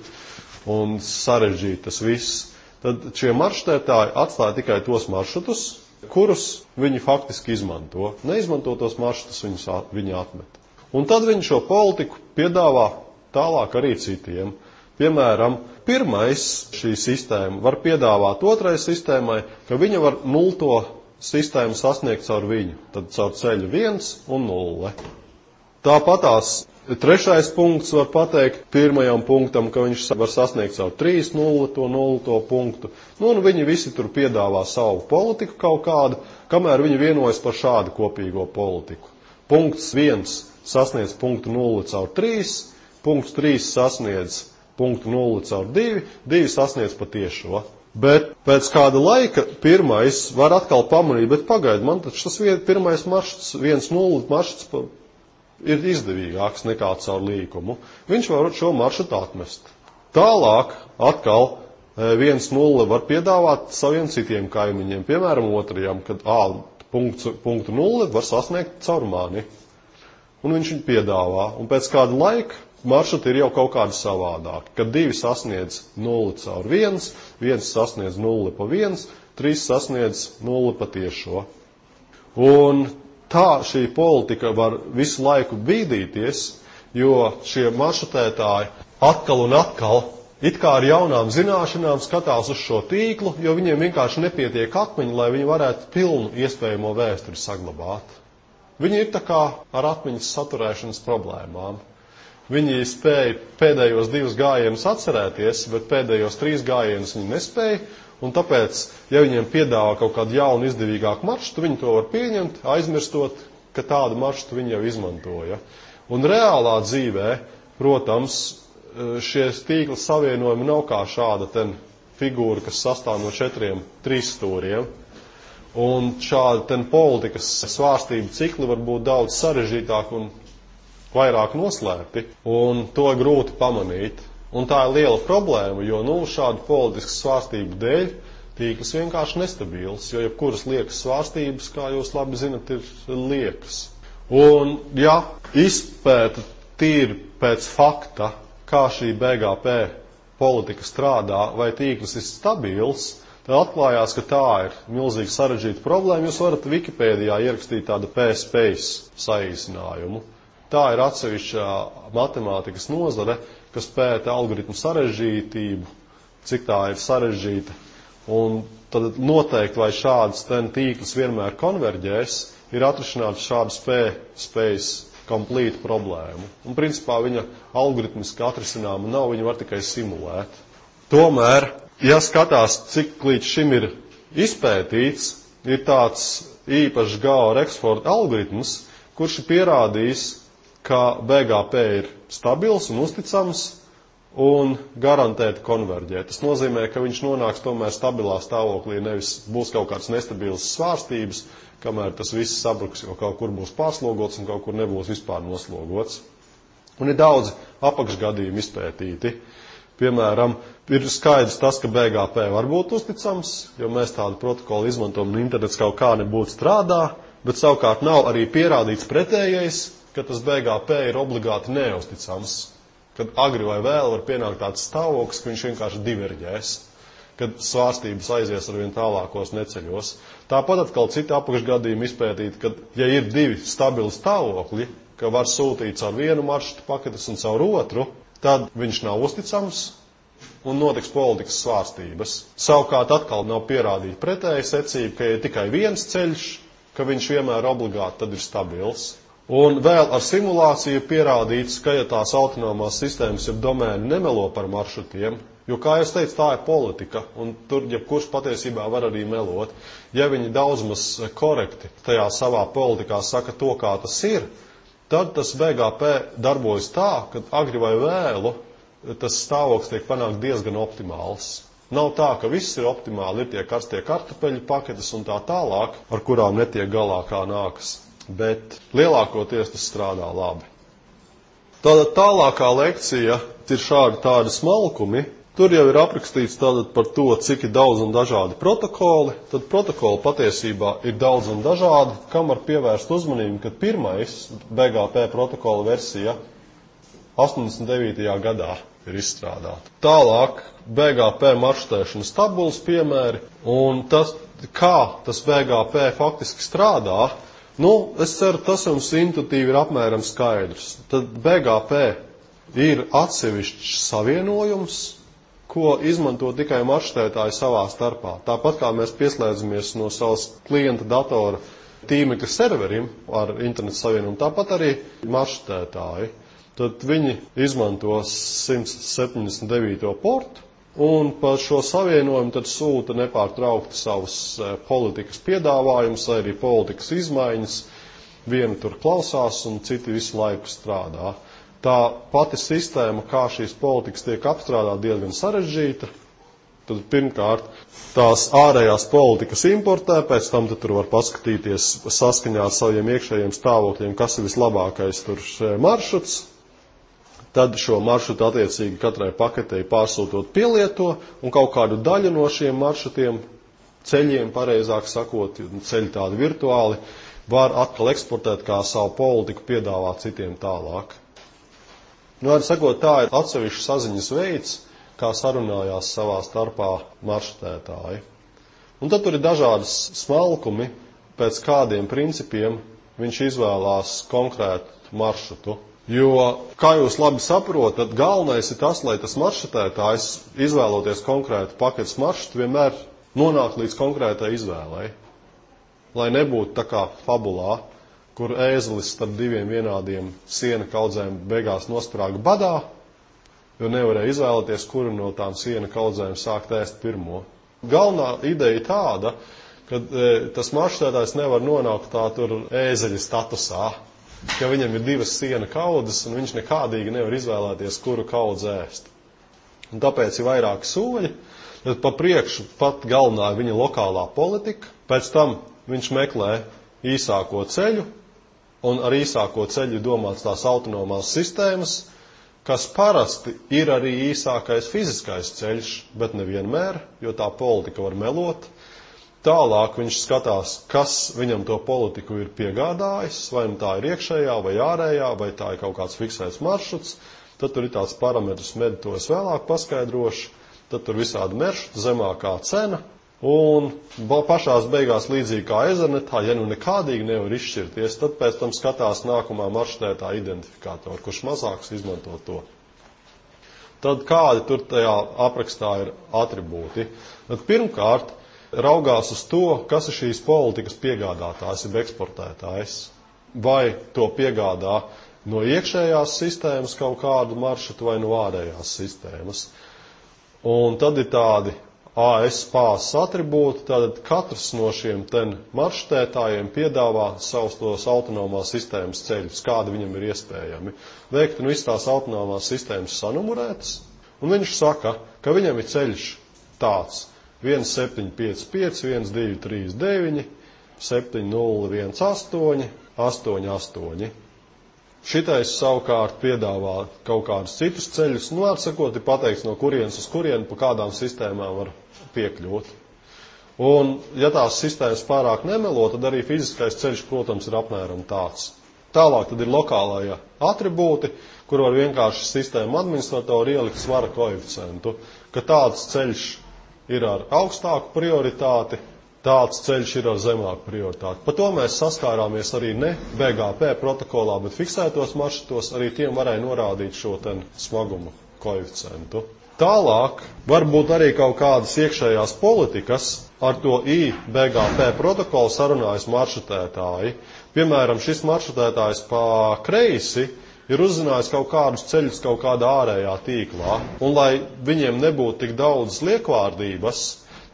un sarežģīt tas viss. Tad šie maršrutētāji atstāja tikai tos maršrutus, kurus viņi faktiski izmanto. Neizmanto tos maršrutus viņi atmet. Un tad viņi šo politiku piedāvā tālāk arī citiem. Piemēram, pirmais šī sistēma var piedāvāt otrai sistēmai, ka viņa var nulto sistēmu sasniegt caur viņu, tad caur ceļu 1 un 0. Tāpatās trešais punkts var pateikt pirmajam punktam, ka viņš var sasniegt caur 3, 0, to 0 punktu. Un viņi visi tur piedāvā savu politiku kaut kādu, kamēr viņi vienojas par šādu kopīgo politiku. Punkts 1 sasniedz punktu 0 caur 3, punkts 3 sasniedz punktu 0 caur 2, 2 sasniedz pa tiešo. Bet pēc kāda laika pirmais var atkal pamanīt, bet pagaid, man taču tas pirmais maršruts, 1-0 maršruts ir izdevīgāks nekā caur līkumu. Viņš var šo maršrutu atmest. Tālāk atkal 1-0 var piedāvāt saviem citiem kaimiņiem, piemēram otrajam, kad punktu 0 var sasniegt caur mani. Un viņš viņu piedāvā. Un pēc kāda laika maršruti ir jau kaut kādi savādāki, kad 2 sasniedz 0 caur 1, 1 sasniedz 0 pa 1, 3 sasniedz 0 pa tiešo. Un tā šī politika var visu laiku bīdīties, jo šie maršrutētāji atkal un atkal it kā ar jaunām zināšanām skatās uz šo tīklu, jo viņiem vienkārši nepietiek atmiņa, lai viņi varētu pilnu iespējamo vēsturi saglabāt. Viņi ir tā kā ar atmiņas saturēšanas problēmām. Viņi spēja pēdējos 2 gājienus atcerēties, bet pēdējos 3 gājienus viņi nespēja, un tāpēc, ja viņiem piedāvā kaut kādu jaunu izdevīgāku maršrutu, viņi to var pieņemt, aizmirstot, ka tādu maršrutu viņi jau izmantoja. Un reālā dzīvē, protams, šie tīkla savienojumi nav kā šāda figūra, kas sastāv no 4 trīsstūriem. Un šādi politikas svārstību cikli var būt daudz sarežģītāk un vairāk noslēpti, un to grūti pamanīt. Un tā ir liela problēma, jo šādu politisku svārstību dēļ tīkls vienkārši nestabils, jo jebkuras liekas svārstības, kā jūs labi zinat, ir liekas. Un, ja izpēta tīri pēc fakta, kā šī BGP politika strādā, vai tīkls ir stabils, tad atklājās, ka tā ir milzīgi sarežģīta problēma. Jūs varat Wikipēdijā ierakstīt tādu PSpace saīsinājumu. Tā ir atsevišķa matemātikas nozare, kas pēta algoritmu sarežģītību, cik tā ir sarežģīta. Un tad noteikti, vai šāds tīkls vienmēr konverģēs, ir atrisināt šādu PSpace complete problēmu. Un principā viņa algoritmiski atrisināma nav, viņa var tikai simulēt. Tomēr, ja skatās, cik līdz šim ir izpētīts, ir tāds īpašs Gao Rexford algoritms, kurš ir pierādījis, ka BGP ir stabils un uzticams un garantēti konverģē. Tas nozīmē, ka viņš nonāks tomēr stabilā stāvoklī, nevis būs kaut kāds nestabils svārstības, kamēr tas viss sabruks, jo kaut kur būs pārslogots un kaut kur nebūs vispār noslogots. Un ir daudz apakšgadījumu izpētīti. Piemēram, ir skaidrs tas, ka BGP var būt uzticams, jo mēs tādu protokolu izmantojam un internets kaut kā nebūtu strādā, bet savukārt nav arī pierādīts pretējais, ka tas BGP ir obligāti neusticams, kad agri vai vēl var pienākt tāds stāvoklis, ka viņš vienkārši diverģēs, kad svārstības aizies ar vien tālākos neceļos. Tāpat atkal citi apakšgadījumi izpētīti, ka, ja ir divi stabili stāvokļi, ka var sūtīt caur vienu maršrutu paketes un caur otru, tad viņš nav uzticams un notiks politikas svārstības. Savukārt atkal nav pierādīta pretēja secība, ka ja ir tikai viens ceļš, ka viņš vienmēr obligāti tad ir stabils. Un vēl ar simulāciju pierādīts, ka ja tās autonomās sistēmas jau domēni nemelo par maršrutiem, jo, kā es teicu, tā ir politika, un tur jebkurš patiesībā var arī melot. Ja viņi daudzmaz korekti tajā savā politikā saka to, kā tas ir, tad tas BGP darbojas tā, ka agri vai vēlu tas stāvoklis tiek panākt diezgan optimāls. Nav tā, ka viss ir optimāli, ir tie karstie kartupeļu paketes un tā tālāk, ar kurām netiek galā kā nākas. Bet lielākoties tas strādā labi. Tātad tālākā lekcija ir tādi smalkumi. Tur jau ir aprakstīts tātad par to, cik ir daudz un dažādi protokoli. Tad protokoli patiesībā ir daudz un dažādi, kam var pievērst uzmanību, ka pirmais BGP protokola versija 89. gadā ir izstrādāta. Tālāk BGP maršrutēšanas tabulas piemēri, un tas, kā tas BGP faktiski strādā, es ceru, tas jums intuitīvi ir apmēram skaidrs. Tad BGP ir atsevišķs savienojums, ko izmanto tikai maršrutētāji savā starpā. Tāpat kā mēs pieslēdzamies no savas klienta datora tīmekļa serverim ar internetu savienojumu, tāpat arī maršrutētāji. Tad viņi izmanto 179. portu un par šo savienojumu tad sūta nepārtraukti savus politikas piedāvājumus, vai arī politikas izmaiņas. Vieni tur klausās un citi visu laiku strādā. Tā pati sistēma, kā šīs politikas tiek apstrādāta, diezgan sarežģīta. Tad pirmkārt tās ārējās politikas importē, pēc tam tur var paskatīties saskaņā ar saviem iekšējiem stāvokļiem, kas ir vislabākais tur maršruts. Tad šo maršrutu attiecīgi katrai paketei pārsūtot pielieto un kaut kādu daļu no šiem maršrutiem, ceļiem, pareizāk sakot, ceļi tādi virtuāli, var atkal eksportēt kā savu politiku, piedāvāt citiem tālāk. Var sakot, tā ir atsevišķa saziņas veids, kā sarunājās savā starpā maršrutētāji. Un tad tur ir dažādas smalkumi, pēc kādiem principiem viņš izvēlās konkrētu maršrutu. Jo, kā jūs labi saprotat, galvenais ir tas, lai tas maršrutētājs, izvēloties konkrētu paketes maršrutu, vienmēr nonāk līdz konkrētai izvēlei. Lai nebūtu tā kā fabulā, kur ēzelis starp diviem vienādiem siena kaudzēm beigās nosprāga badā, jo nevarēja izvēlēties, kuru no tām siena kaudzēm sākt ēst pirmo. Galvenā ideja tāda, ka tas maršrutētājs nevar nonākt tā tur ēzeļa statusā, ka viņam ir divas siena kaudzes, un viņš nekādīgi nevar izvēlēties, kuru kaudzi ēst. Un tāpēc ir vairāki soļi, tad pa priekšu pat galvenā ir viņa lokālā politika, pēc tam viņš meklē īsāko ceļu, un ar īsāko ceļu domāts tās autonomās sistēmas, kas parasti ir arī īsākais fiziskais ceļš, bet nevienmēr, jo tā politika var melot. Tālāk viņš skatās, kas viņam to politiku ir piegādājis, vai nu tā ir iekšējā vai ārējā, vai tā ir kaut kāds fiksēts maršruts. Tad tur ir tāds parametrs med, to es vēlāk paskaidrošu. Tad tur visādi maršruti, zemākā cena. Un pašās beigās līdzīgi kā ezernetā, ja nu nekādīgi nevar izšķirties, tad pēc tam skatās nākamā maršrutētā identifikātoru, kurš mazāks izmanto to. Tad kādi tur tajā aprakstā ir atribūti? Tad pirmkārt, raugās uz to, kas ir šīs politikas piegādātājs, jeb eksportētājs. Vai to piegādā no iekšējās sistēmas kaut kādu maršrutu vai no ārējās sistēmas. Un tad ir tādi AS pāses atribūti, tātad katrs no šiem maršrutētājiem piedāvā savus tos autonomās sistēmas ceļus, kādi viņam ir iespējami. Veikt un viss tās autonomās sistēmas sanumurētas, un viņš saka, ka viņam ir ceļš tāds 1755, 1239, 7018, 88. Šitais savukārt piedāvā kaut kādus citus ceļus, atsakot, ir pateikts, no kurienes uz kurienu, pa kādām sistēmām var piekļūt. Un, ja tās sistēmas pārāk nemelo, tad arī fiziskais ceļš, protams, ir apmēram tāds. Tālāk tad ir lokālajie atribūti, kur var vienkārši sistēma administratori ielikt svara koeficientu, ka tāds ceļš ir ar augstāku prioritāti, tāds ceļš ir ar zemāku prioritāti. Par to mēs saskārāmies arī ne BGP protokolā, bet fiksētos maršrutos, arī tiem varēja norādīt šo smagumu koeficientu. Tālāk varbūt arī kaut kādas iekšējās politikas ar to BGP protokolu sarunājas maršrutētāji. Piemēram, šis maršrutētājs pa kreisi ir uzzinājis kaut kādus ceļus kaut kādā ārējā tīklā, un lai viņiem nebūtu tik daudz liekvārdības,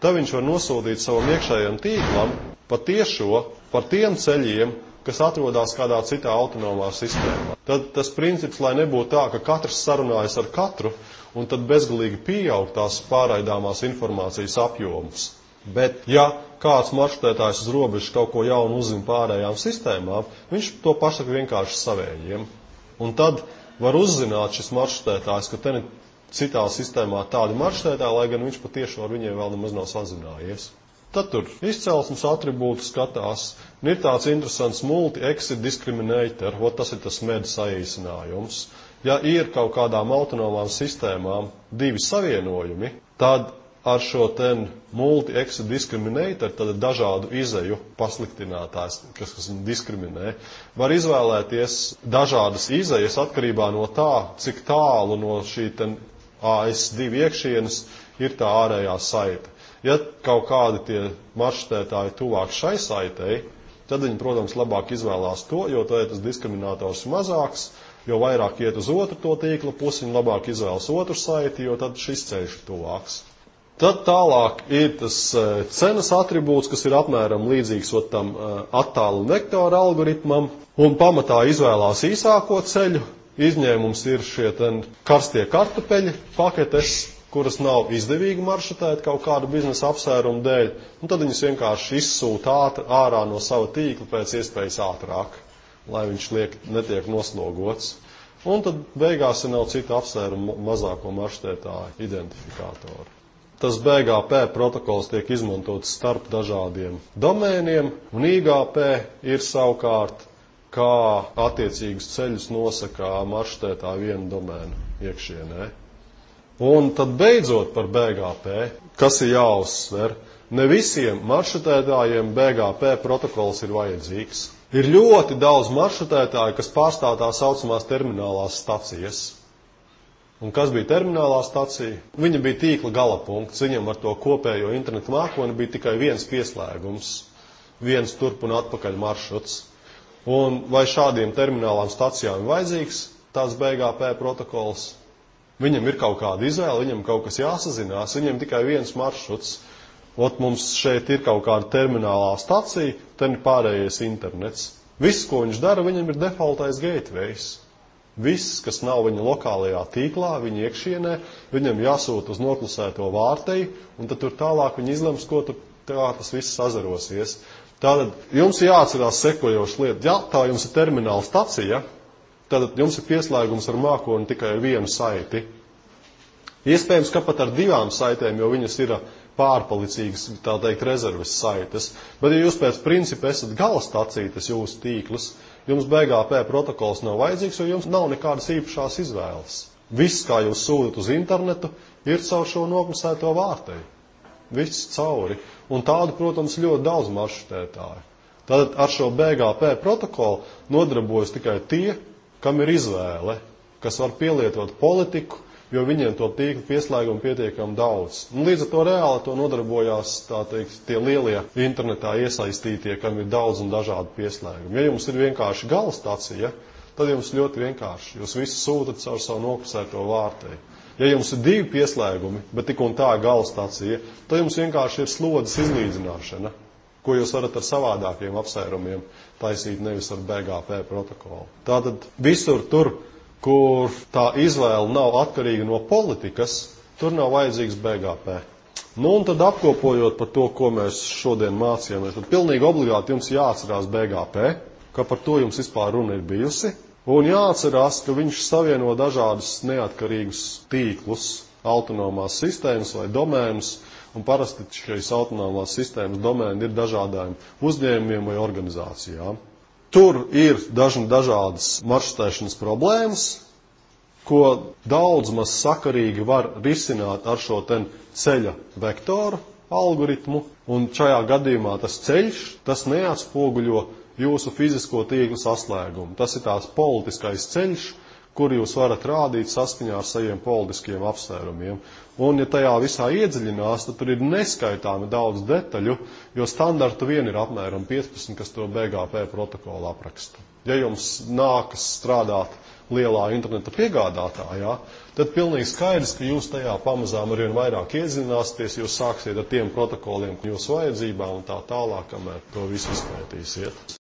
tad viņš var nosūtīt savam iekšējam tīklam patiešo par tiem ceļiem, kas atrodas kādā citā autonomā sistēmā. Tad tas princips, lai nebūtu tā, ka katrs sarunājas ar katru, un tad bezgalīgi pieaug tās pārraidāmās informācijas apjoms. Bet, ja kāds maršrutētājs uz robežas kaut ko jaunu uzzina pārējām sistēmām, viņš to pasaka vienkārši savējiem. Un tad var uzzināt šis maršrutētājs, ka te citā sistēmā tādi maršrutētāji, lai gan viņš patiešām ar viņiem vēl nemaz nav sazinājies. Tad tur izcelsmes atribūtu skatās. Un ir tāds interesants multi-exit discriminator, tas ir tas MED saīsinājums. Ja ir kaut kādām autonomām sistēmām divi savienojumi, tad ar šo multi-exit discriminator, tad dažādu izeju pasliktinātājs, kas diskriminē, var izvēlēties dažādas izejas atkarībā no tā, cik tālu no šī AS2 iekšienes ir tā ārējā saite. Ja kaut kādi tie maršrutētāji tuvāk šai saitei, tad viņi, protams, labāk izvēlās to, jo tad tas diskriminators ir mazāks, jo vairāk iet uz otru to tīkla pusi, viņi labāk izvēlas otru saiti, jo tad šis ceļš ir tuvāks. Tad tālāk ir tas cenas atribūts, kas ir apmēram līdzīgs tam attālu vektora algoritmam, un pamatā izvēlās īsāko ceļu. Izņēmums ir šie karstie kartupeļi paketes, kuras nav izdevīgi maršrutēt kaut kādu biznesa apsvērumu dēļ, un tad viņas vienkārši izsūta ārā no sava tīkla pēc iespējas ātrāk, lai viņš netiek noslogots. Un tad beigās nav cita apsvērumu mazāko maršrutētāju identifikātoru. Tas BGP protokols tiek izmantots starp dažādiem domēniem, un IGP ir savukārt, kā attiecīgus ceļus nosaka maršrutētāju vienu domēnu iekšienē. Un tad beidzot par BGP, kas ir jāuzsver, ne visiem maršrutētājiem BGP protokols ir vajadzīgs. Ir ļoti daudz maršrutētāju, kas pārstāv tā saucamās terminālās stacijas. Un kas bija terminālā stacija? Viņa bija tīkla galapunkts, viņam ar to kopējo internetu mākoni bija tikai viens pieslēgums, viens turp un atpakaļ maršruts. Un vai šādiem terminālām stacijām ir vajadzīgs tāds BGP protokols? Viņam ir kaut kāda izvēle, viņam kaut kas jāsazinās, viņam tikai viens maršruts. Mums šeit ir kaut kāda terminālā stacija, tad ir pārējais internets. Viss, ko viņš dara, viņam ir defaultais gateways. Viss, kas nav viņa lokālajā tīklā, viņa iekšienē, viņam jāsūta uz noklusēto vārteju, un tad tur tālāk viņi izlems, kā tas viss sazarosies. Tātad jums ir jāatcerās sekojošas lietas. Ja tā jums ir termināla stacija, tad jums ir pieslēgums ar mākoni tikai ar vienu saiti. Iespējams, ka pat ar divām saitēm, jo viņas ir pārpalicīgas, tā teikt, rezerves saites. Bet, ja jūs pēc principa esat gala stacija, tas jūsu tīkls, jums BGP protokols nav vajadzīgs, jo jums nav nekādas īpašās izvēles. Viss, kā jūs sūtat uz internetu, ir caur šo noklusēto vārteju. Viss cauri. Un tādu, protams, ļoti daudz maršrutētāju. Tad ar šo BGP protokolu nodarbojas tikai tie, kam ir izvēle, kas var pielietot politiku, jo viņiem to tīklu pieslēgumu pietiekami daudz. Un līdz ar to reāli to nodarbojās tie lielie internetā iesaistītie, kam ir daudz un dažādi pieslēgumi. Ja jums ir vienkārši gala stacija, tad jums ļoti vienkārši. Jūs visu sūtat caur savu noklusēto vārteju. Ja jums ir divi pieslēgumi, bet tik un tā gala stacija, tad jums vienkārši ir slodzes izlīdzināšana, ko jūs varat ar savādākiem apsvērumiem taisīt, nevis ar BGP protokolu. Tātad visur tur, kur tā izvēle nav atkarīga no politikas, tur nav vajadzīgs BGP. Un tad apkopojot par to, ko mēs šodien mācījāmies, tad pilnīgi obligāti jums jāatcerās BGP, ka par to jums vispār runa ir bijusi, un jāatcerās, ka viņš savieno dažādus neatkarīgus tīklus, autonomās sistēmas vai domēnus, un parasti šīs autonomās sistēmas domēni ir dažādām uzņēmumiem vai organizācijām. Tur ir dažādas maršrutēšanas problēmas, ko daudz maz sakarīgi var risināt ar šo ceļa vektoru algoritmu, un šajā gadījumā tas ceļš, tas neatspoguļo jūsu fizisko tīklu saslēgumu. Tas ir tās politiskais ceļš, kur jūs varat rādīt saskaņā ar saviem politiskiem apsvērumiem. Un, ja tajā visā iedziļinās, tad tur ir neskaitāmi daudz detaļu, jo standarta vien ir apmēram 15, kas to BGP protokolu apraksta. Ja jums nākas strādāt lielā interneta piegādātājā, tad pilnīgi skaidrs, ka jūs tajā pamazām arvien vairāk iedziļināsieties, jūs sāksiet ar tiem protokoliem, jūsu vajadzībām un tā tālāk, kamēr to visu izpētīsiet.